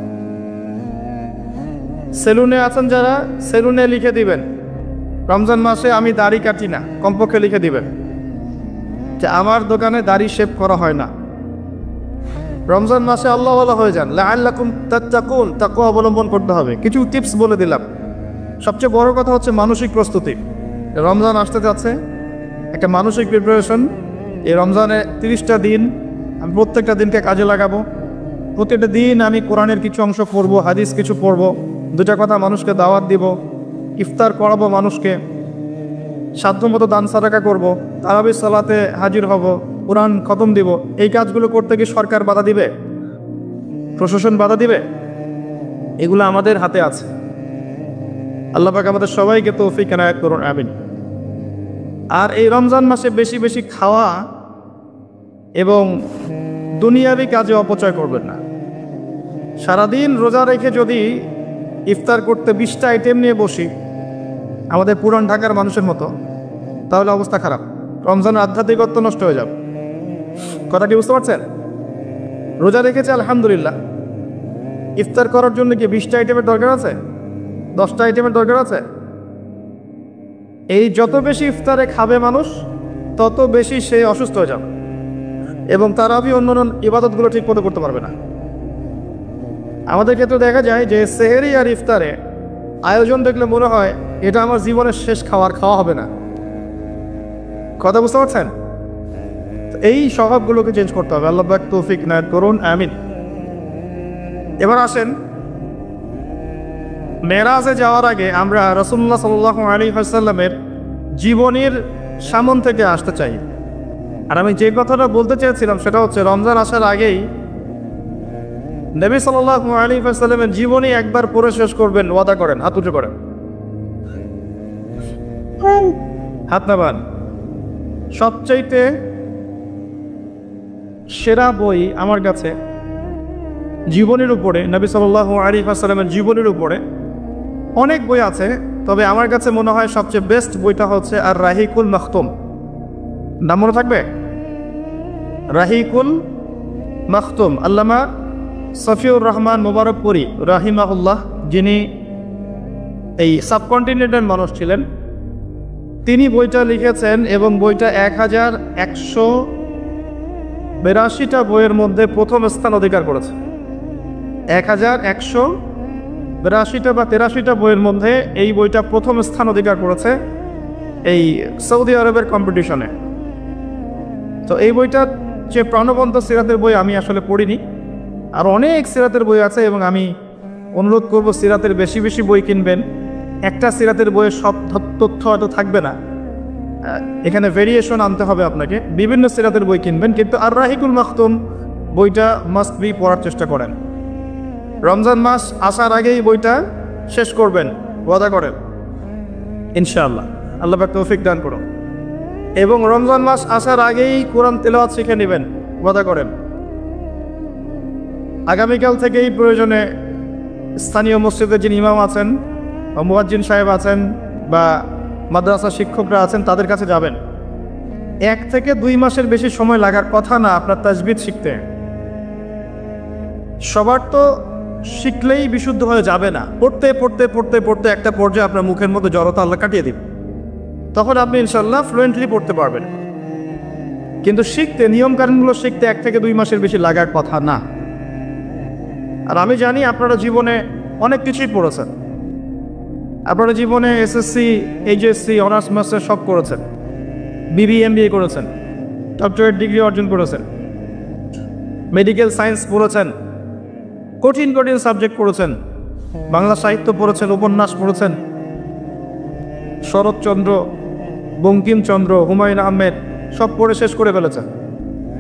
সেলুনে আছেন যারা, সেলুনে লিখে দিবেন রমজান মাসে আমি দাড়ি কাটি না, কমপক্ষে লিখে দিবেন যে আমার দোকানে দাড়ি শেভ করা হয় না। রমজান মাসে আল্লাহ ওয়ালা হয়ে যান, লাআল্লাকুম তাত্তাকুন, তাকওয়া অবলম্বন করতে হবে। কিছু টিপস বলে দিলাম। সবচেয়ে বড় কথা হচ্ছে মানসিক প্রস্তুতি। রমজান আসতে যাচ্ছে, একটা মানসিক প্রিপারেশন। এই রমজানে 30টা দিন আমি প্রত্যেকটা দিনকে কাজে লাগাবো। প্রত্যেকটা দিন আমি কোরআনের কিছু অংশ পড়ব, হাদিস কিছু পড়ব, দুটা কথা মানুষকে দাওয়াত দিব, ইফতার করাবো মানুষকে, সাধ্যমতো দান সাদাকা করব, তারাবির সালাতে হাজির হব, কোরআন খতম দিব। এই কাজগুলো করতে কি সরকার বাধা দিবে? প্রশাসন বাধা দিবে? এগুলো আমাদের হাতে আছে। আল্লাহ পাক আমাদের সবাইকে তৌফিক এনায়েত করুন, আমিন। আর এই রমজান মাসে বেশি বেশি খাওয়া এবং দুনিয়াবি কাজে অপচয় করবেন না। সারাদিন রোজা রেখে যদি ইফতার করতে 20টা আইটেম নিয়ে বসি আমাদের পুরান ঢাকার মানুষের মতো, তাহলে অবস্থা খারাপ। রমজানের আধ্যাত্মিকত্ব নষ্ট হয়ে যাবে। কথা কি বুঝতে পারছেন? রোজা রেখেছে আলহামদুলিল্লাহ, ইফতার করার জন্য কি 20টা আইটেমের দরকার আছে? 10টা আইটেমের দরকার আছে? এই যত বেশি ইফতারে খাবে মানুষ, তত বেশি সে অসুস্থ হয়ে যাবে এবং তারাবি অন্যান্য ইবাদতগুলো ঠিক মতো করতে পারবে না। আমাদের ক্ষেত্রে দেখা যায় যে সেহরি আর ইফতারে আয়োজন দেখলে মনে হয় এটা আমার জীবনের শেষ খাওয়া হবে না। কথা বুঝতে পারছেন? এই স্বভাবগুলোকে চেঞ্জ করতে হবে। আল্লাহ পাক তৌফিক এনায়েত করুন, আমিন। এবার আসেন, মেরাজে যাওয়ার আগে আমরা রাসূলুল্লাহ সাল্লাল্লাহু আলাইহি ওয়াসাল্লামের জীবনীর সামন থেকে আসতে চাই। আর আমি যে কথাটা বলতে চেয়েছিলাম সেটা হচ্ছে, রমজান আসার আগেই নবী সাল্লাল্লাহু আলাইহি ওয়াসাল্লামের জীবনী একবার পড়ে শেষ করবেন, ওয়াদা করেন। হাত উঁচু করেন, হাত নামান। সবচাইতে সেরা বই আমার কাছে জীবনের উপরে, নবী সাল্লাল্লাহু আলাইহি ওয়াসাল্লামের জীবনের উপরে অনেক বই আছে, তবে আমার কাছে মনে হয় সবচেয়ে বেস্ট বইটা হচ্ছে আর রাহিকুল মাখতুম। নাম মনে থাকবে? রাহিকুল মাখতুম, আল্লামা সফিউর রহমান মুবারকপুরি রাহিমাহুল্লাহ, যিনি এই সাবকন্টিনেন্টের মানুষ ছিলেন, তিনি বইটা লিখেছেন এবং বইটা 1182টা বইয়ের মধ্যে প্রথম স্থান অধিকার করেছে। 1182টা বা 83টা বইয়ের মধ্যে এই বইটা প্রথম স্থান অধিকার করেছে এই সৌদি আরবের কম্পিটিশনে। তো এই বইটা যে প্রাণবন্ত সিরাতের বই আমি আসলে পড়িনি, আর অনেক সিরাতের বই আছে এবং আমি অনুরোধ করব সিরাতের বেশি বেশি বই কিনবেন। একটা সিরাতের বইয়ের সব তথ্য হয়তো থাকবে না, এখানে ভেরিয়েশন আনতে হবে আপনাকে। বিভিন্ন সিরাতের বই কিনবেন, কিন্তু আর রাহিকুল মাখতুম বইটা মাস্ট বি পড়ার চেষ্টা করেন। রমজান মাস আসার আগেই বইটা শেষ করবেন, ওয়াদা করেন ইনশাআল্লাহ। আল্লাহ পাক তৌফিক দান করুন। এবং রমজান মাস আসার আগেই কোরআন তেলাওয়াত শিখে নেবেন, ওয়াদা করেন। আগামীকাল থেকেই প্রয়োজনে স্থানীয় মসজিদের যিনি ইমাম আছেন বা মুয়াজ্জিন সাহেব আছেন বা মাদ্রাসা শিক্ষকরা আছেন, তাদের কাছে যাবেন। 1 থেকে 2 মাসের বেশি সময় লাগার কথা না আপনার তাজবিদ শিখতে। সবার তো শিখলেই বিশুদ্ধ হয়ে যাবে না। পড়তে পড়তে পড়তে পড়তে একটা পর্যায়ে আপনার মুখের মধ্যে জড়তা আল্লাহ কাটিয়ে দিবে, তখন আপনি ইনশাল্লাহ ফ্লুয়েন্টলি পড়তে পারবেন। কিন্তু শিখতে, নিয়মকানুনগুলো শিখতে 1 থেকে 2 মাসের বেশি লাগার কথা না। আর আমি জানি আপনারা জীবনে অনেক কিছুই পড়েছেন। আপনারা জীবনে এসএসসি, এইচএসসি, অনার্স মাস্টার সব করেছেন, বিবি এমবিএ করেছেন, ডক্টরেট ডিগ্রি অর্জন করেছেন, মেডিকেল সায়েন্স পড়েছেন, কঠিন কঠিন সাবজেক্ট পড়েছেন, বাংলা সাহিত্য পড়েছেন, উপন্যাস পড়েছেন, শরৎচন্দ্র, বঙ্কিমচন্দ্র, হুমায়ুন আহমেদ সব পড়ে শেষ করে ফেলেছেন।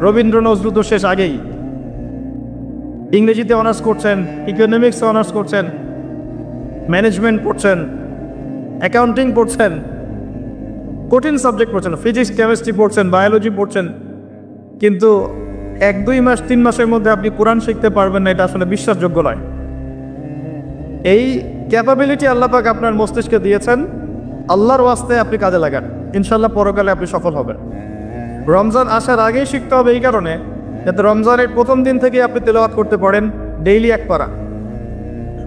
রবীন্দ্র নজরুল তো শেষ আগেই। ইংরেজিতে অনার্স করছেন, ইকোনমিক্সে অনার্স করছেন, ম্যানেজমেন্ট পড়ছেন, অ্যাকাউন্টিং পড়ছেন, কঠিন সাবজেক্ট পড়ছেন, ফিজিক্স, কেমিস্ট্রি পড়ছেন, বায়োলজি পড়ছেন, কিন্তু 1-2 মাস 3 মাসের মধ্যে আপনি কোরআন শিখতে পারবেন না, এটা আসলে বিশ্বাসযোগ্য নয়। এই ক্যাপাবিলিটি আল্লাহ পাক আপনার মস্তিষ্কে দিয়েছেন, আল্লাহর ওয়াস্তে আপনি কাজে লাগান, ইনশাল্লাহ পরকালে আপনি সফল হবেন। রমজান আসার আগেই শিখতে হবে এই কারণে, যাতে রমজানের প্রথম দিন থেকে আপনি তেলাওয়াত করতে পারেন, ডেইলি 1 পারা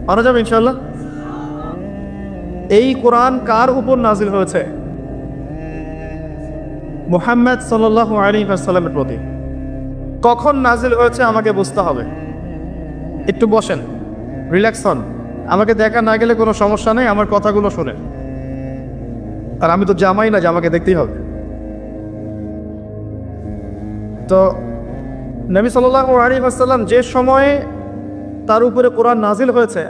পারা যাবে ইনশাল্লাহ। এই কোরআন কার উপর নাজিল হয়েছে? মুহাম্মদ সাল্লাল্লাহু আলাইহি ওয়াসাল্লামের প্রতি। কখন নাজিল হয়েছে আমাকে বুঝতে হবে। একটু বসেন, রিল্যাক্স হন, আমাকে দেখা না গেলে কোনো সমস্যা নেই, আমার কথাগুলো শোনেন। আর আমি তো জামাই না যে আমাকে দেখতেই হবে। তো নবী সাল্লাল্লাহু আলাইহি ওয়াসাল্লাম যে সময়ে তার উপরে কোরআন নাজিল হয়েছে,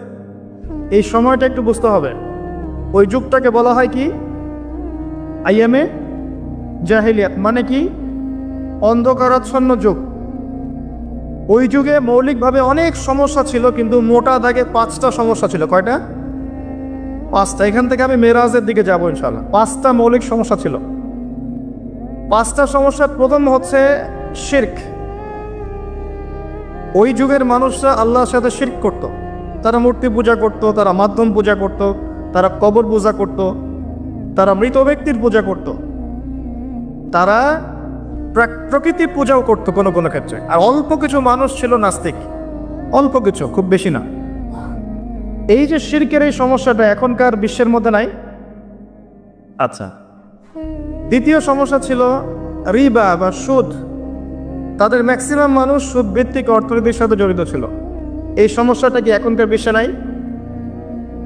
এই সময়টা একটু বুঝতে হবে। ওই যুগটাকে বলা হয় কি? আইয়ামে জাহিলিয়াত, মানে কি? অন্ধকারাচ্ছন্ন যুগ। ওই যুগে মৌলিকভাবে অনেক সমস্যা ছিল, কিন্তু মোটা দাগে 5টা সমস্যা ছিল। কয়টা? 5টা। এখান থেকে আমি মেরাজের দিকে যাবো ইনশাআল্লাহ। 5টা মৌলিক সমস্যা ছিল। 5টা সমস্যার প্রথম হচ্ছে শিরক। ওই যুগের মানুষরা আল্লাহর সাথে শিরক করত। তারা মূর্তি পূজা করত, তারা মাধ্যম পূজা করত, তারা কবর পূজা করত, তারা মৃত ব্যক্তির পূজা করত, তারা প্রকৃতির পূজাও করত কোনো কোনো ক্ষেত্রে। আর অল্প কিছু মানুষ ছিল নাস্তিক, অল্প কিছু, খুব বেশি না। এই যে শিরকের এই সমস্যাটা এখনকার বিশ্বের মধ্যে নাই। আচ্ছা, দ্বিতীয় সমস্যা ছিল রিবা বা সুদ। তাদের ম্যাক্সিমাম মানুষ সুদ ভিত্তিক অর্থনীতির সাথে জড়িত ছিল। এই সমস্যাটা কি এখনকার বিশ্বে নাই?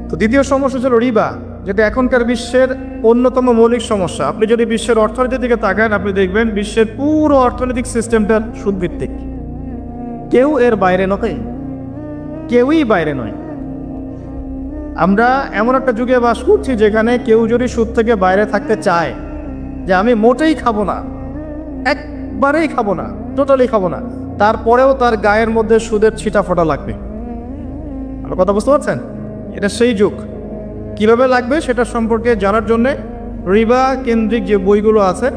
তো দ্বিতীয় সমস্যা ছিল রিবা, যেটা এখনকার বিশ্বের অন্যতম মৌলিক সমস্যা। আপনি যদি বিশ্বের অর্থনীতির দিকে তাকান, আপনি দেখবেন বিশ্বের পুরো অর্থনৈতিক সিস্টেমটা সুদ ভিত্তিক। কেউ এর বাইরে নয়, কেউই বাইরে নয়। আমরা এমন একটা যুগে বাস করছি যেখানে কেউ যদি সুদ থেকে বাইরে থাকতে চায়, যে আমি মোটেই খাবো না, একবারেই খাবো না, টোটালি খাবো না, তারপরেও তার গায়ের মধ্যে সুদের ছিটা ফোটা লাগবে। আমার কথা বুঝতে পারছেন? এটা সেই যুগ। কিভাবে লাগবে সেটা সম্পর্কে জানার জন্য রিবা কেন্দ্রিক যে বইগুলো আছে,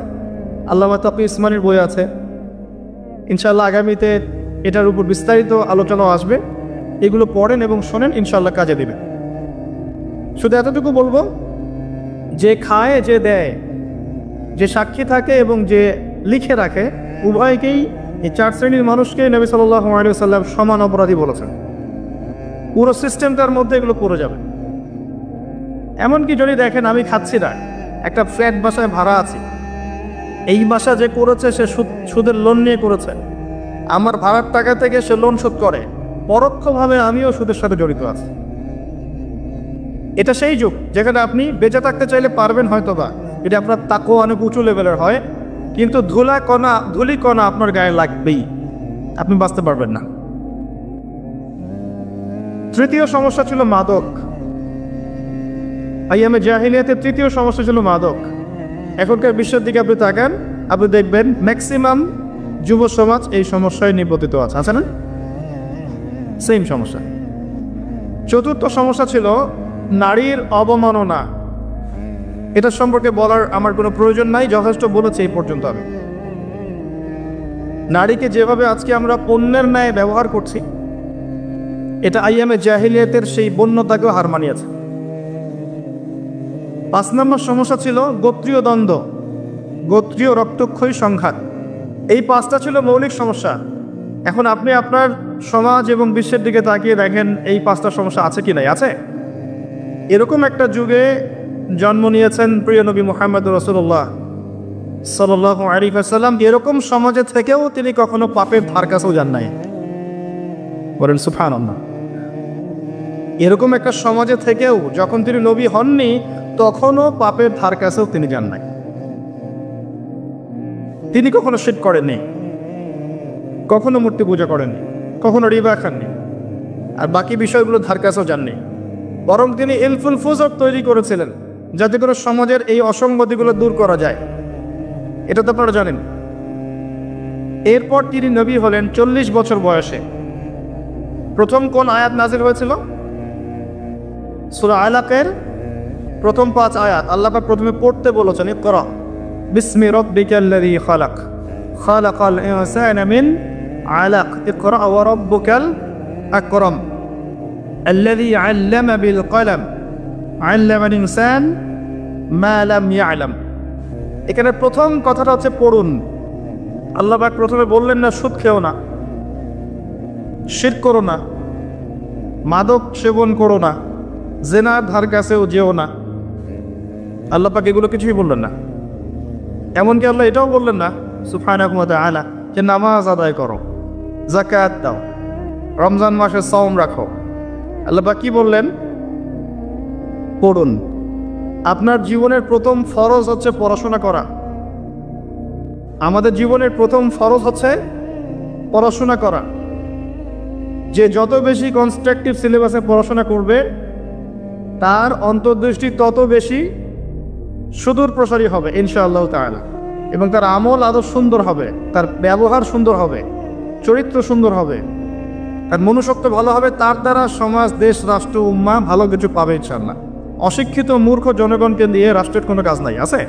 আল্লামা তাকি ইসমানির বই আছে, ইনশাআল্লাহ আগামীতে এটার উপর বিস্তারিত আলোচনা আসবে। এগুলো পড়েন এবং শোনেন, ইনশাআল্লাহ কাজে দিবে। শুধু এতটুকু বলবো, যে খায়, যে দেয়, যে সাক্ষী থাকে এবং যে লিখে রাখে, উভয়কেই, এই 4 শ্রেণীর মানুষকে নবী সাল্লাল্লাহু আলাইহি ওয়াসাল্লাম সমান অপরাধী বলেছেন। পুরো সিস্টেমটার মধ্যে এগুলো পড়ে যাবে। এমনকি যদি দেখেন আমি খাচ্ছি না, একটা ফ্ল্যাট বাসায় ভাড়া আছি, এই বাসা যে করেছে সে সুদের লোন নিয়ে করেছে, আমার ভাড়ার টাকা থেকে সে লোন শোধ করে, পরোক্ষভাবে আমিও সুদের সাথে জড়িত আছি। এটা সেই যুগ যেখানে আপনি বেঁচে থাকতে চাইলে পারবেন হয়তোবা, এটা আপনার তাকওয়া অনেক উঁচু লেভেলের হয়, কিন্তু ধুলি কণা আপনার গায়ে লাগবেই, আপনি বাঁচতে পারবেন না। তৃতীয় সমস্যা ছিল মাদক। আইয়ামে জাহিলিয়াতের তৃতীয় সমস্যা ছিল মাদক। এখনকার বিশ্বের দিকে আপনি তাকান, আপনি দেখবেন ম্যাক্সিমাম যুব সমাজ এই সমস্যায় নিবন্ধিত আছে না? সেম সমস্যা। চতুর্থ সমস্যা ছিল নারীর অবমাননা। এটা সম্পর্কে বলার আমার কোনো প্রয়োজন নাই, যথেষ্ট বলেছে এই পর্যন্ত আমি। নারীকে যেভাবে আজকে আমরা পণ্যের ন্যায় ব্যবহার করছি, এটা আইয়ামে জাহিলিয়াতের সেই বন্যতাকেও হার মানিয়েছে। 5 নম্বর সমস্যা ছিল গোত্রীয় দ্বন্দ্ব, গোত্রীয় রক্তক্ষয়ী সংঘাত। এই 5টা ছিল মৌলিক সমস্যা। এখন আপনি আপনার সমাজ এবং বিশ্বের দিকে তাকিয়ে দেখেন এই 5টা সমস্যা আছে কি নাই? আছে। এরকম একটা যুগে জন্ম নিয়েছেন প্রিয় নবী মুহাম্মদ রাসূলুল্লাহ সাল্লাল্লাহু আলাইহি ওয়াসাল্লাম। এরকম সমাজে থেকেও তিনি কখনো পাপের ধার কাছেও যান নাই। বলেন সুবহানাল্লাহ। এরকম একটা সমাজে থেকেও যখন তিনি নবী হননি, তখনও পাপের ধার কাছেও তিনি যান নাই। তিনি কখনো শিরক করেননি, কখনো মূর্তি পূজা করেননি, কখনো রিবা খাননি, আর বাকি বিষয়গুলো ধার কাছেও যাননি। বরং তিনি ইলফুল ফুজক তৈরি করেছিলেন, যাতে করে সমাজের এই অসঙ্গতিগুলো দূর করা যায়। এটা তো আপনারা জানেন। এরপর তিনি নবী হলেন 40 বছর বয়সে। প্রথম কোন আয়াত নাজিল হয়েছিল? সূরা আলাকের প্রথম 5 আয়াত আল্লাহ পাক প্রথমে পড়তে বলেছেন, ইকরা বিসমি রাব্বিকাল্লাযী খালাক খালাকাল ইনসানা মিন আলাক ইকরা ওয়া রাব্বুকাল আকরাম আল্লাযী আল্লামা বিল কলম আল্লামাল ইনসান মা লাম ইয়ালাম। এখানে প্রথম কথাটা হচ্ছে পড়ুন। আল্লাহ পাক প্রথমে বললেন না সুদ খেও না, শিরক করো না, মাদক সেবন করো না, জেনার ধার কাছেও যেও না। আল্লাহ পাক এগুলো কিছুই বললেন না। এমনকি আল্লাহ এটাও বললেন না সুবহানাহু ওয়া তাআলা যে নামাজ আদায় করো, যাকাত দাও, রমজান মাসে সাওম রাখো। আল্লাহ পাক কি বললেন? পড়ুন। আপনার জীবনের প্রথম ফরজ হচ্ছে পড়াশোনা করা। আমাদের জীবনের প্রথম ফরজ হচ্ছে পড়াশোনা করা। যে যত বেশি কনস্ট্রাকটিভ সিলেবাসে পড়াশোনা করবে তার অন্তর্দৃষ্টি তত বেশি সুদূর প্রসারী হবে ইনশাআল্লাহ তাআলা, এবং তার আমল আরও সুন্দর হবে, তার ব্যবহার সুন্দর হবে, চরিত্র সুন্দর হবে, তার মনুষ্যত্ব ভালো হবে। তার দ্বারা সমাজ, দেশ, রাষ্ট্র, উম্মাহ ভালো কিছু পাবে ইনশাআল্লাহ। অশিক্ষিত মূর্খ জনগণকে নিয়ে রাষ্ট্রের কোনো কাজ নাই, আছে?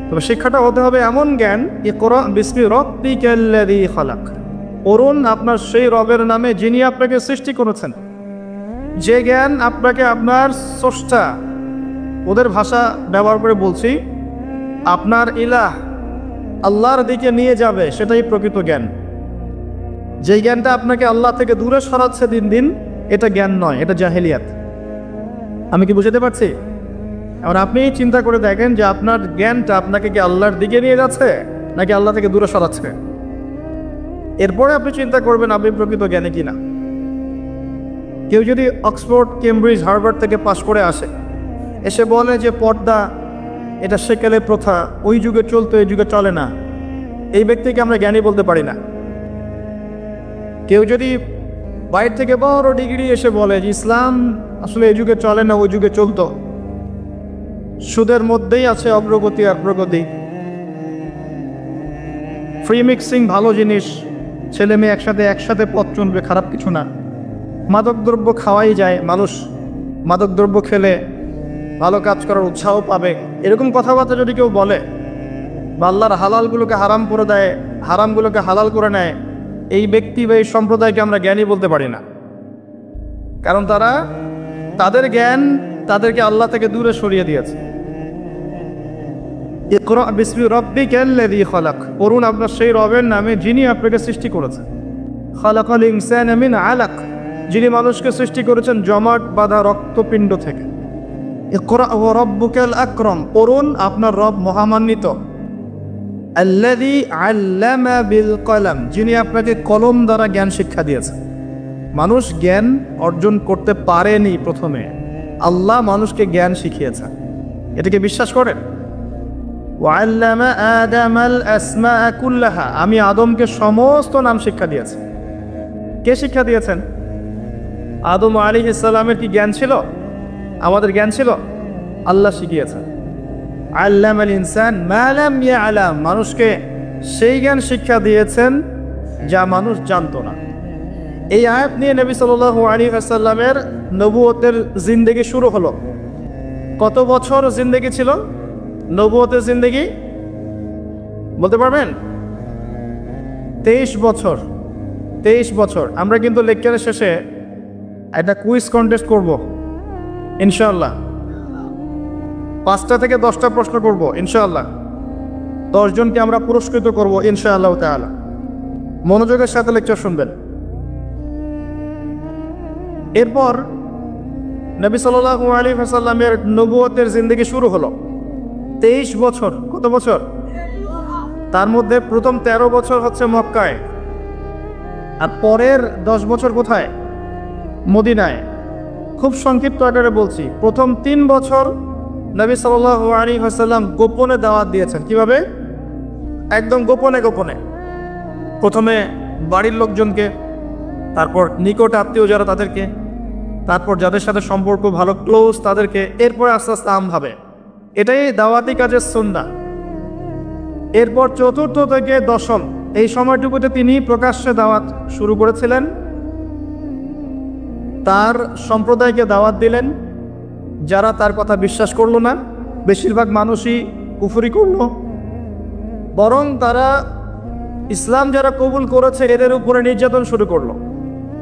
তবে শিক্ষাটা হতে হবে এমন জ্ঞান, ইকরা বিসমি রাব্বিকাল্লাযী খালাক, পড়ুন আপনার সেই রবের নামে যিনি আপনাকে সৃষ্টি করেছেন। যে জ্ঞান আপনাকে আপনার স্রষ্টা, ওদের ভাষা ব্যবহার করে বলছি, আপনার ইলাহ আল্লাহর দিকে নিয়ে যাবে, সেটাই প্রকৃত জ্ঞান। যে জ্ঞানটা আপনাকে আল্লাহ থেকে দূরে সরাচ্ছে দিন দিন, এটা জ্ঞান নয়, এটা জাহেলিয়াত। আমি কি বুঝাতে পারছি? এবার আপনি চিন্তা করে দেখেন যে আপনার জ্ঞানটা আপনাকে কি আল্লাহর দিকে নিয়ে যাচ্ছে নাকি আল্লাহ থেকে দূরে সরাচ্ছে। এরপরে আপনি চিন্তা করবেন আপনি প্রকৃত জ্ঞানী কিনা। কেউ যদি অক্সফোর্ড, কেমব্রিজ, হার্ভার্ড থেকে পাশ করে আসে, এসে বলে যে পর্দা এটা সেকেলের প্রথা, ওই যুগে চলতো, এই যুগে চলে না, এই ব্যক্তিকে আমরা জ্ঞানী বলতে পারি না। কেউ যদি বাইরে থেকে বড় ডিগ্রি এসে বলে যে ইসলাম আসলে এই যুগে চলে না, ওই যুগে চলতো, সুদের মধ্যেই আছে অগ্রগতি আর প্রগতি, ফ্রি মিক্সিং ভালো জিনিস, ছেলে মেয়ে একসাথে পথ চলবে, খারাপ কিছু না, মাদকদ্রব্য খাওয়াই যায়, মানুষ মাদকদ্রব্য খেলে ভালো কাজ করার উৎসাহ পাবে, এরকম কথাবার্তা যদি কেউ বলে, বা আল্লাহর হালালগুলোকে হারাম করে দেয়, হারামগুলোকে হালাল করে নেয়, এই ব্যক্তি বা এই সম্প্রদায়কে আমরা জ্ঞানী বলতে পারি না। কারণ তাদের জ্ঞান তাদেরকে আল্লাহ থেকে দূরে সরিয়ে দিয়েছে। ইকরা বিসমি রাব্বিকাল্লাযী খালাক, পড়ুন আপনার সেই রবের নামে যিনি আপনাকে সৃষ্টি করেছেন। খালাকাল ইনসানা মিন আলাক, যিনি মানুষকে সৃষ্টি করেছেন জমাট বাঁধা রক্তপিণ্ড থেকে। ইকরা ওয়া রাব্বুকাল আকরাম, পড়ুন আপনার রব মহামান্বিত। আল্লাযী আল্লামা বিল কলম, যিনি আপনাকে কলম দ্বারা জ্ঞান শিক্ষা দিয়েছেন। মানুষ জ্ঞান অর্জন করতে পারেনি, প্রথমে আল্লাহ মানুষকে জ্ঞান শিখিয়েছেন। এটাকে বিশ্বাস করেন? ওয়াল্লামা আদামাল আসমাআ কুল্লাহা, আমি আদমকে সমস্ত নাম শিক্ষা দিয়েছি। কে শিক্ষা দিয়েছেন? আদম আলাইহিস সালামের কি জ্ঞান ছিল? আমাদের জ্ঞান ছিল? আল্লাহ শিখিয়েছেন। আল্লামাল ইনসান মা লাম ইয়ালাম, মানুষকে সেই জ্ঞান শিক্ষা দিয়েছেন যা মানুষ জানতো না। এই আয়াত নিয়ে নবী সাল্লাল্লাহু আলাইহি ওয়াসাল্লামের নবুয়তের জিন্দেগি শুরু হলো। কত বছর জিন্দেগি ছিল নবুয়তের জিন্দেগি? বলতে পারবেন? 23 বছর। 23 বছর। আমরা কিন্তু লেকচারের শেষে একটা কুইজ কন্টেস্ট করব ইনশাআল্লাহ। 5টা থেকে 10টা প্রশ্ন করব ইনশাআল্লাহ। 10 জনকে আমরা পুরস্কৃত করব ইনশাআল্লাহ তাআলা। মনোযোগের সাথে লেকচার শুনবেন। এরপর নবী সাল্লাল্লাহু আলাইহি ওয়াসাল্লামের নবুয়তের জিন্দেগি শুরু হলো। 23 বছর। কত বছর? তার মধ্যে প্রথম 13 বছর হচ্ছে মক্কায়, আর পরের 10 বছর কোথায়? মদিনায়। খুব সংক্ষিপ্ত আকারে বলছি, প্রথম 3 বছর নবী সাল্লাল্লাহু আলাইহি ওয়াসাল্লাম গোপনে দাওয়াত দিয়েছেন। কিভাবে? একদম গোপনে গোপনে। প্রথমে বাড়ির লোকজনকে, তারপর নিকট আত্মীয় যারা তাদেরকে, তারপর যাদের সাথে সম্পর্ক ভালো ক্লোজ তাদেরকে, এরপর আস্তে আস্তে আমভাবে। এটাই দাওয়াতি কাজের সুন্নাহ। এরপর 4র্থ থেকে 10ম এই সময়টুকুতে তিনি প্রকাশ্যে দাওয়াত শুরু করেছিলেন। তার সম্প্রদায়কে দাওয়াত দিলেন, যারা তার কথা বিশ্বাস করলো না, বেশিরভাগ মানুষই কুফরি করল। বরং তারা ইসলাম যারা কবুল করেছে এদের উপরে নির্যাতন শুরু করলো।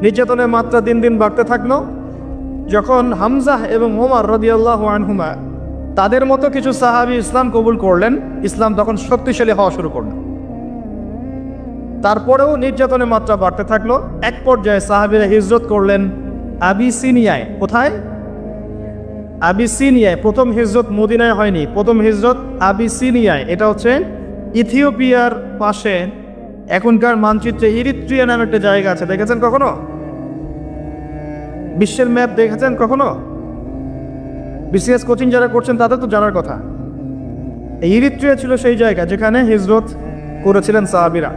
নির্যাতনের মাত্রা দিন দিন বাড়তে থাকলো। যখন হামজা এবং ওমর রাদিয়াল্লাহু আনহুমা তাদের মতো কিছু সাহাবী ইসলাম কবুল করলেন, ইসলাম তখন শক্তিশালী হওয়া শুরু করল। তারপরেও নির্যাতনের মাত্রা বাড়তে থাকলো। এক পর্যায়ে সাহাবীরা হিজরত করলেন আবিসিনিয়ায়। কোথায়? আবিসিনিয়ায়। প্রথম হিজরত মদিনায় হয়নি, প্রথম হিজরত আবিসিনিয়ায়। এটা হচ্ছে ইথিওপিয়ার পাশে, এখনকার মানচিত্রে ইরিত্রিয়া নামে একটা জায়গা আছে, দেখেছেন কখনো? বিশ্বের ম্যাপ দেখেছেন কখনো? বিসিএস কোচিং যারা করছেন তাদের তো জানার কথা। ইরিত্রিয়া ছিল সেই জায়গা যেখানে হিজরত করেছিলেন সাহাবীরা।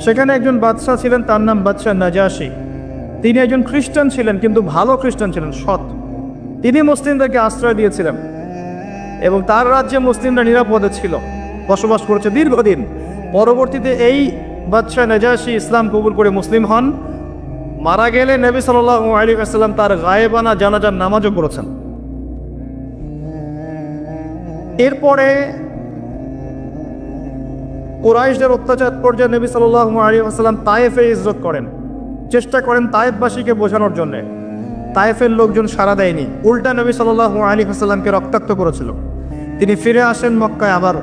সেখানে একজন বাদশাহ ছিলেন, তার নাম বাদশাহ নাজাশী। তিনি একজন খ্রিস্টান ছিলেন, কিন্তু ভালো খ্রিস্টান ছিলেন, সৎ। তিনি মুসলিমদেরকে আশ্রয় দিয়েছিলেন এবং তার রাজ্যে মুসলিমরা নিরাপদে ছিল, বসবাস করেছে দীর্ঘদিন। পরবর্তীতে এই বাদশাহ নাজাশী ইসলাম কবুল করে মুসলিম হন। মারা গেলে নবী সাল্লাল্লাহু আলাইহি ওয়াসাল্লাম তার গায়েবানা জানাজার নামাজও পড়েছেন। এরপরে কুরাইশদের অত্যাচার পর্যায়ে নবী সাল্লাল্লাহু আলাইহি ওয়াসাল্লাম তায়েফে হিজরত করেন, চেষ্টা করেন তায়েফবাসীকে বোঝানোর জন্য। তায়েফের লোকজন সাড়া দেয়নি, উল্টা নবী সাল্লাল্লাহু আলাইহি ওয়াসাল্লামকে রক্তাক্ত করেছিল। তিনি ফিরে আসেন মক্কায়। আবার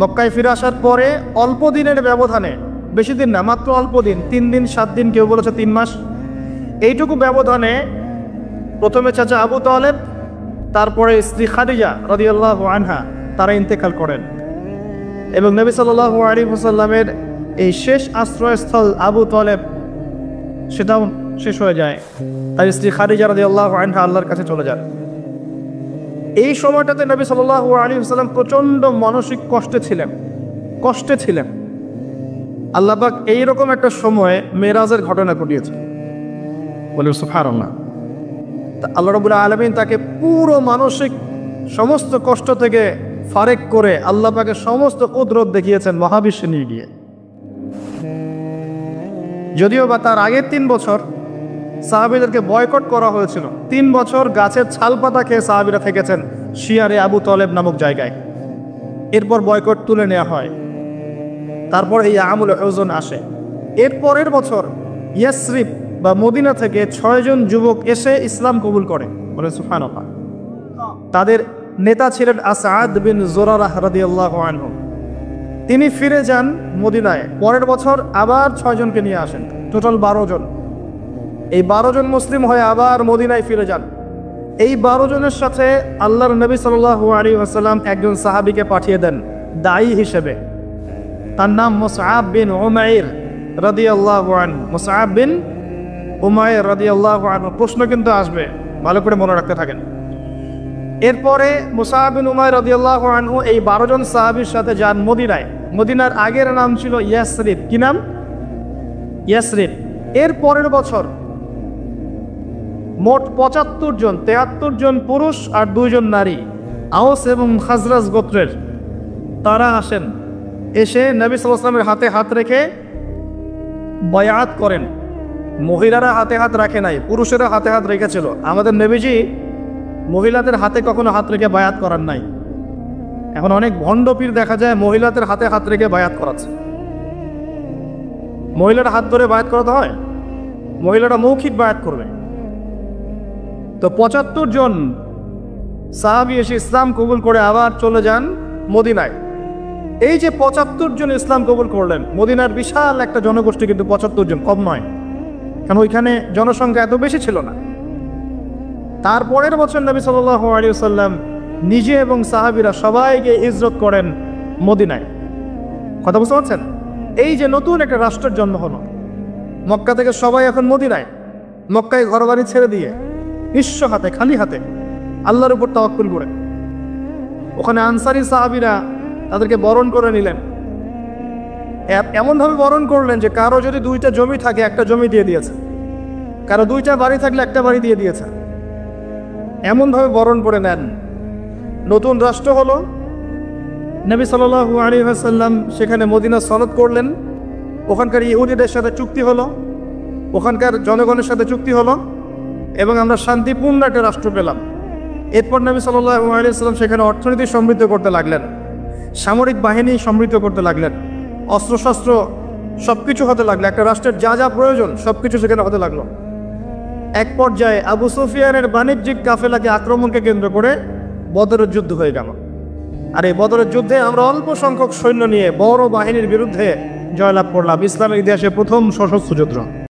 মক্কায় ফিরে আসার পরে অল্প দিনের ব্যবধানে, বেশি দিন না, মাত্র অল্প দিন, 3 দিন 7 দিন, কেউ বলেছে 3 মাস, এইটুকু ব্যবধানে প্রথমে চাচা আবু তালেব, তারপরে স্ত্রী খাদিজা রাদিয়াল্লাহু আনহা, তারা ইন্তেকাল করেন। এবং নবী সাল্লাল্লাহু আলাইহি ওয়াসাল্লামের এই শেষ আশ্রয়স্থল আবু তালেব, সেটাও শেষ হয়ে যায়। তার স্ত্রী খাদিজা রাদিয়াল্লাহু আনহা আল্লাহর কাছে চলে যান। এই সময়টাতে নবী সাল্লাল্লাহু আলাইহি ওয়াসাল্লাম প্রচণ্ড মানসিক কষ্টে ছিলেন। আল্লাহ পাক এইরকম একটা সময়ে মেরাজের ঘটনা ঘটিয়েছে, বলে সুবহানাল্লাহ। আল্লাহ রাব্বুল আলামিন তাকে পুরো মানসিক সমস্ত কষ্ট থেকে ফারেক করে আল্লাহ পাকের সমস্ত কুদরত দেখিয়েছেন মহাবিশ্বে নিয়ে গিয়ে। যদিও বা তার আগের 3 বছর সাহাবীদেরকে বয়কট করা হয়েছিল। 3 বছর গাছের ছাল পাতা খেয়ে সাহাবীরা থেকেছেন শিয়ারে আবু তালেব নামক জায়গায়। এরপর বয়কট তুলে নেওয়া হয়। তারপর এই আমুল হুজন আসে। এর পরের বছর ইয়াসরিব বা মদিনা থেকে 6 জন যুবক এসে ইসলাম কবুল করে, বলে সুবহানাল্লাহ। তাদের নেতা ছিলেন আসাদ বিন জুরারাহ রাদিয়াল্লাহু আনহু। তিনি ফিরে যান মদিনায়। পরের বছর আবার 6 জনকে নিয়ে আসেন, টোটাল 12 জন। এই 12 জন মুসলিম হয়ে আবার মদিনায় ফিরে যান। এই 12 জনের সাথে আল্লাহর নবী সাল্লাল্লাহু আলাইহি ওয়াসাল্লাম একজন সাহাবীকে পাঠিয়ে দেন দায়ী হিসেবে। তার নাম মুসআব বিন উমাইর রাদিয়াল্লাহু আনহু। মুসআব বিন উমাইর রাদিয়াল্লাহু আনহু, প্রশ্ন কিন্তু আসবে, ভালো করে মনে রাখতে থাকেন। এরপরে মুসআব বিন উমাইর রাদিয়াল্লাহু আনহু এই 12 জন সাহাবীর সাথে যান মদিনায়। মদিনার আগের নাম ছিল ইয়াসরিব। কি নাম? ইয়াসরিব। এর পরের বছর মোট 75 জন, 73 জন পুরুষ আর 2 জন নারী, আওস এবং খাজরাজ গোত্রের, তারা আসেন। এসে নবী সাল্লাল্লাহু আলাইহি ওয়াসাল্লামের হাতে হাত রেখে বায়াত করেন। মহিলারা হাতে হাত রাখে নাই, পুরুষেরা হাতে হাত রেখেছিল। আমাদের নবীজি মহিলাদের হাতে কখনো হাত রেখে বায়াত করার নাই। এখন অনেক ভণ্ডপীর দেখা যায় মহিলাদের হাতে হাত রেখে বায়াত করাচ্ছে। মহিলারা হাত ধরে বায়াত করাতে হয়? মহিলারা মৌখিক বায়াত করবে। তো 75 জন সাহাবী এসে ইসলাম কবুল করে আবার চলে যান মদিনায়। এই যে 75 জন ইসলাম কবুল করলেন, মদিনার বিশাল একটা জনগোষ্ঠী, কিন্তু 75 জন কম নয়, কারণ ওইখানে জনসংখ্যা এত বেশি ছিল না। তারপরের বছর নবী সাল্লাল্লাহু আলাইহি ওয়াসাল্লাম নিজে এবং সাহাবীরা সবাইকে হিজরত করেন মদিনায়। কথা বুঝতে পারছেন? এই যে নতুন একটা রাষ্ট্রের জন্ম হলো, মক্কা থেকে সবাই এখন মদিনায়। মক্কায় ঘরবাড়ি ছেড়ে দিয়ে নিঃস্ব হাতে, খালি হাতে, আল্লাহর উপর তাওয়াক্কুল করে ওখানে আনসারী সাহাবীরা তাদেরকে বরণ করে নিলেন। এমনভাবে বরণ করলেন যে কারো যদি 2টা জমি থাকে, একটা জমি দিয়ে দিয়েছে, কারো 2টা বাড়ি থাকলে একটা বাড়ি দিয়ে দিয়েছে। এমনভাবে বরণ করে নেন। নতুন রাষ্ট্র হলো। নবী সাল্লাল্লাহু আলাইহি ওয়াসাল্লাম সেখানে মদিনা সনদ করলেন। ওখানকার ইহুদিদের সাথে চুক্তি হলো, ওখানকার জনগণের সাথে চুক্তি হলো, এবং আমরা শান্তিপূর্ণ একটা রাষ্ট্র পেলাম। এরপর নবী সাল্লাল্লাহু আলাইহি ওয়াসাল্লাম সেখানে অর্থনীতি সমৃদ্ধ করতে লাগলেন, সামরিক বাহিনী সমৃদ্ধ করতে লাগলেন, অস্ত্রশস্ত্র সব কিছু হতে লাগলো। একটা রাষ্ট্রের যা যা প্রয়োজন সব কিছু সেখানে হতে লাগলো। এক পর্যায়ে আবু সুফিয়ানের বাণিজ্যিক কাফেলাকে আক্রমণকে কেন্দ্র করে বদরের যুদ্ধ হয়ে গেল। আর এই বদরের যুদ্ধে আমরা অল্প সংখ্যক সৈন্য নিয়ে বড় বাহিনীর বিরুদ্ধে জয়লাভ করলাম। ইসলামের ইতিহাসে প্রথম সশস্ত্র যুদ্ধ।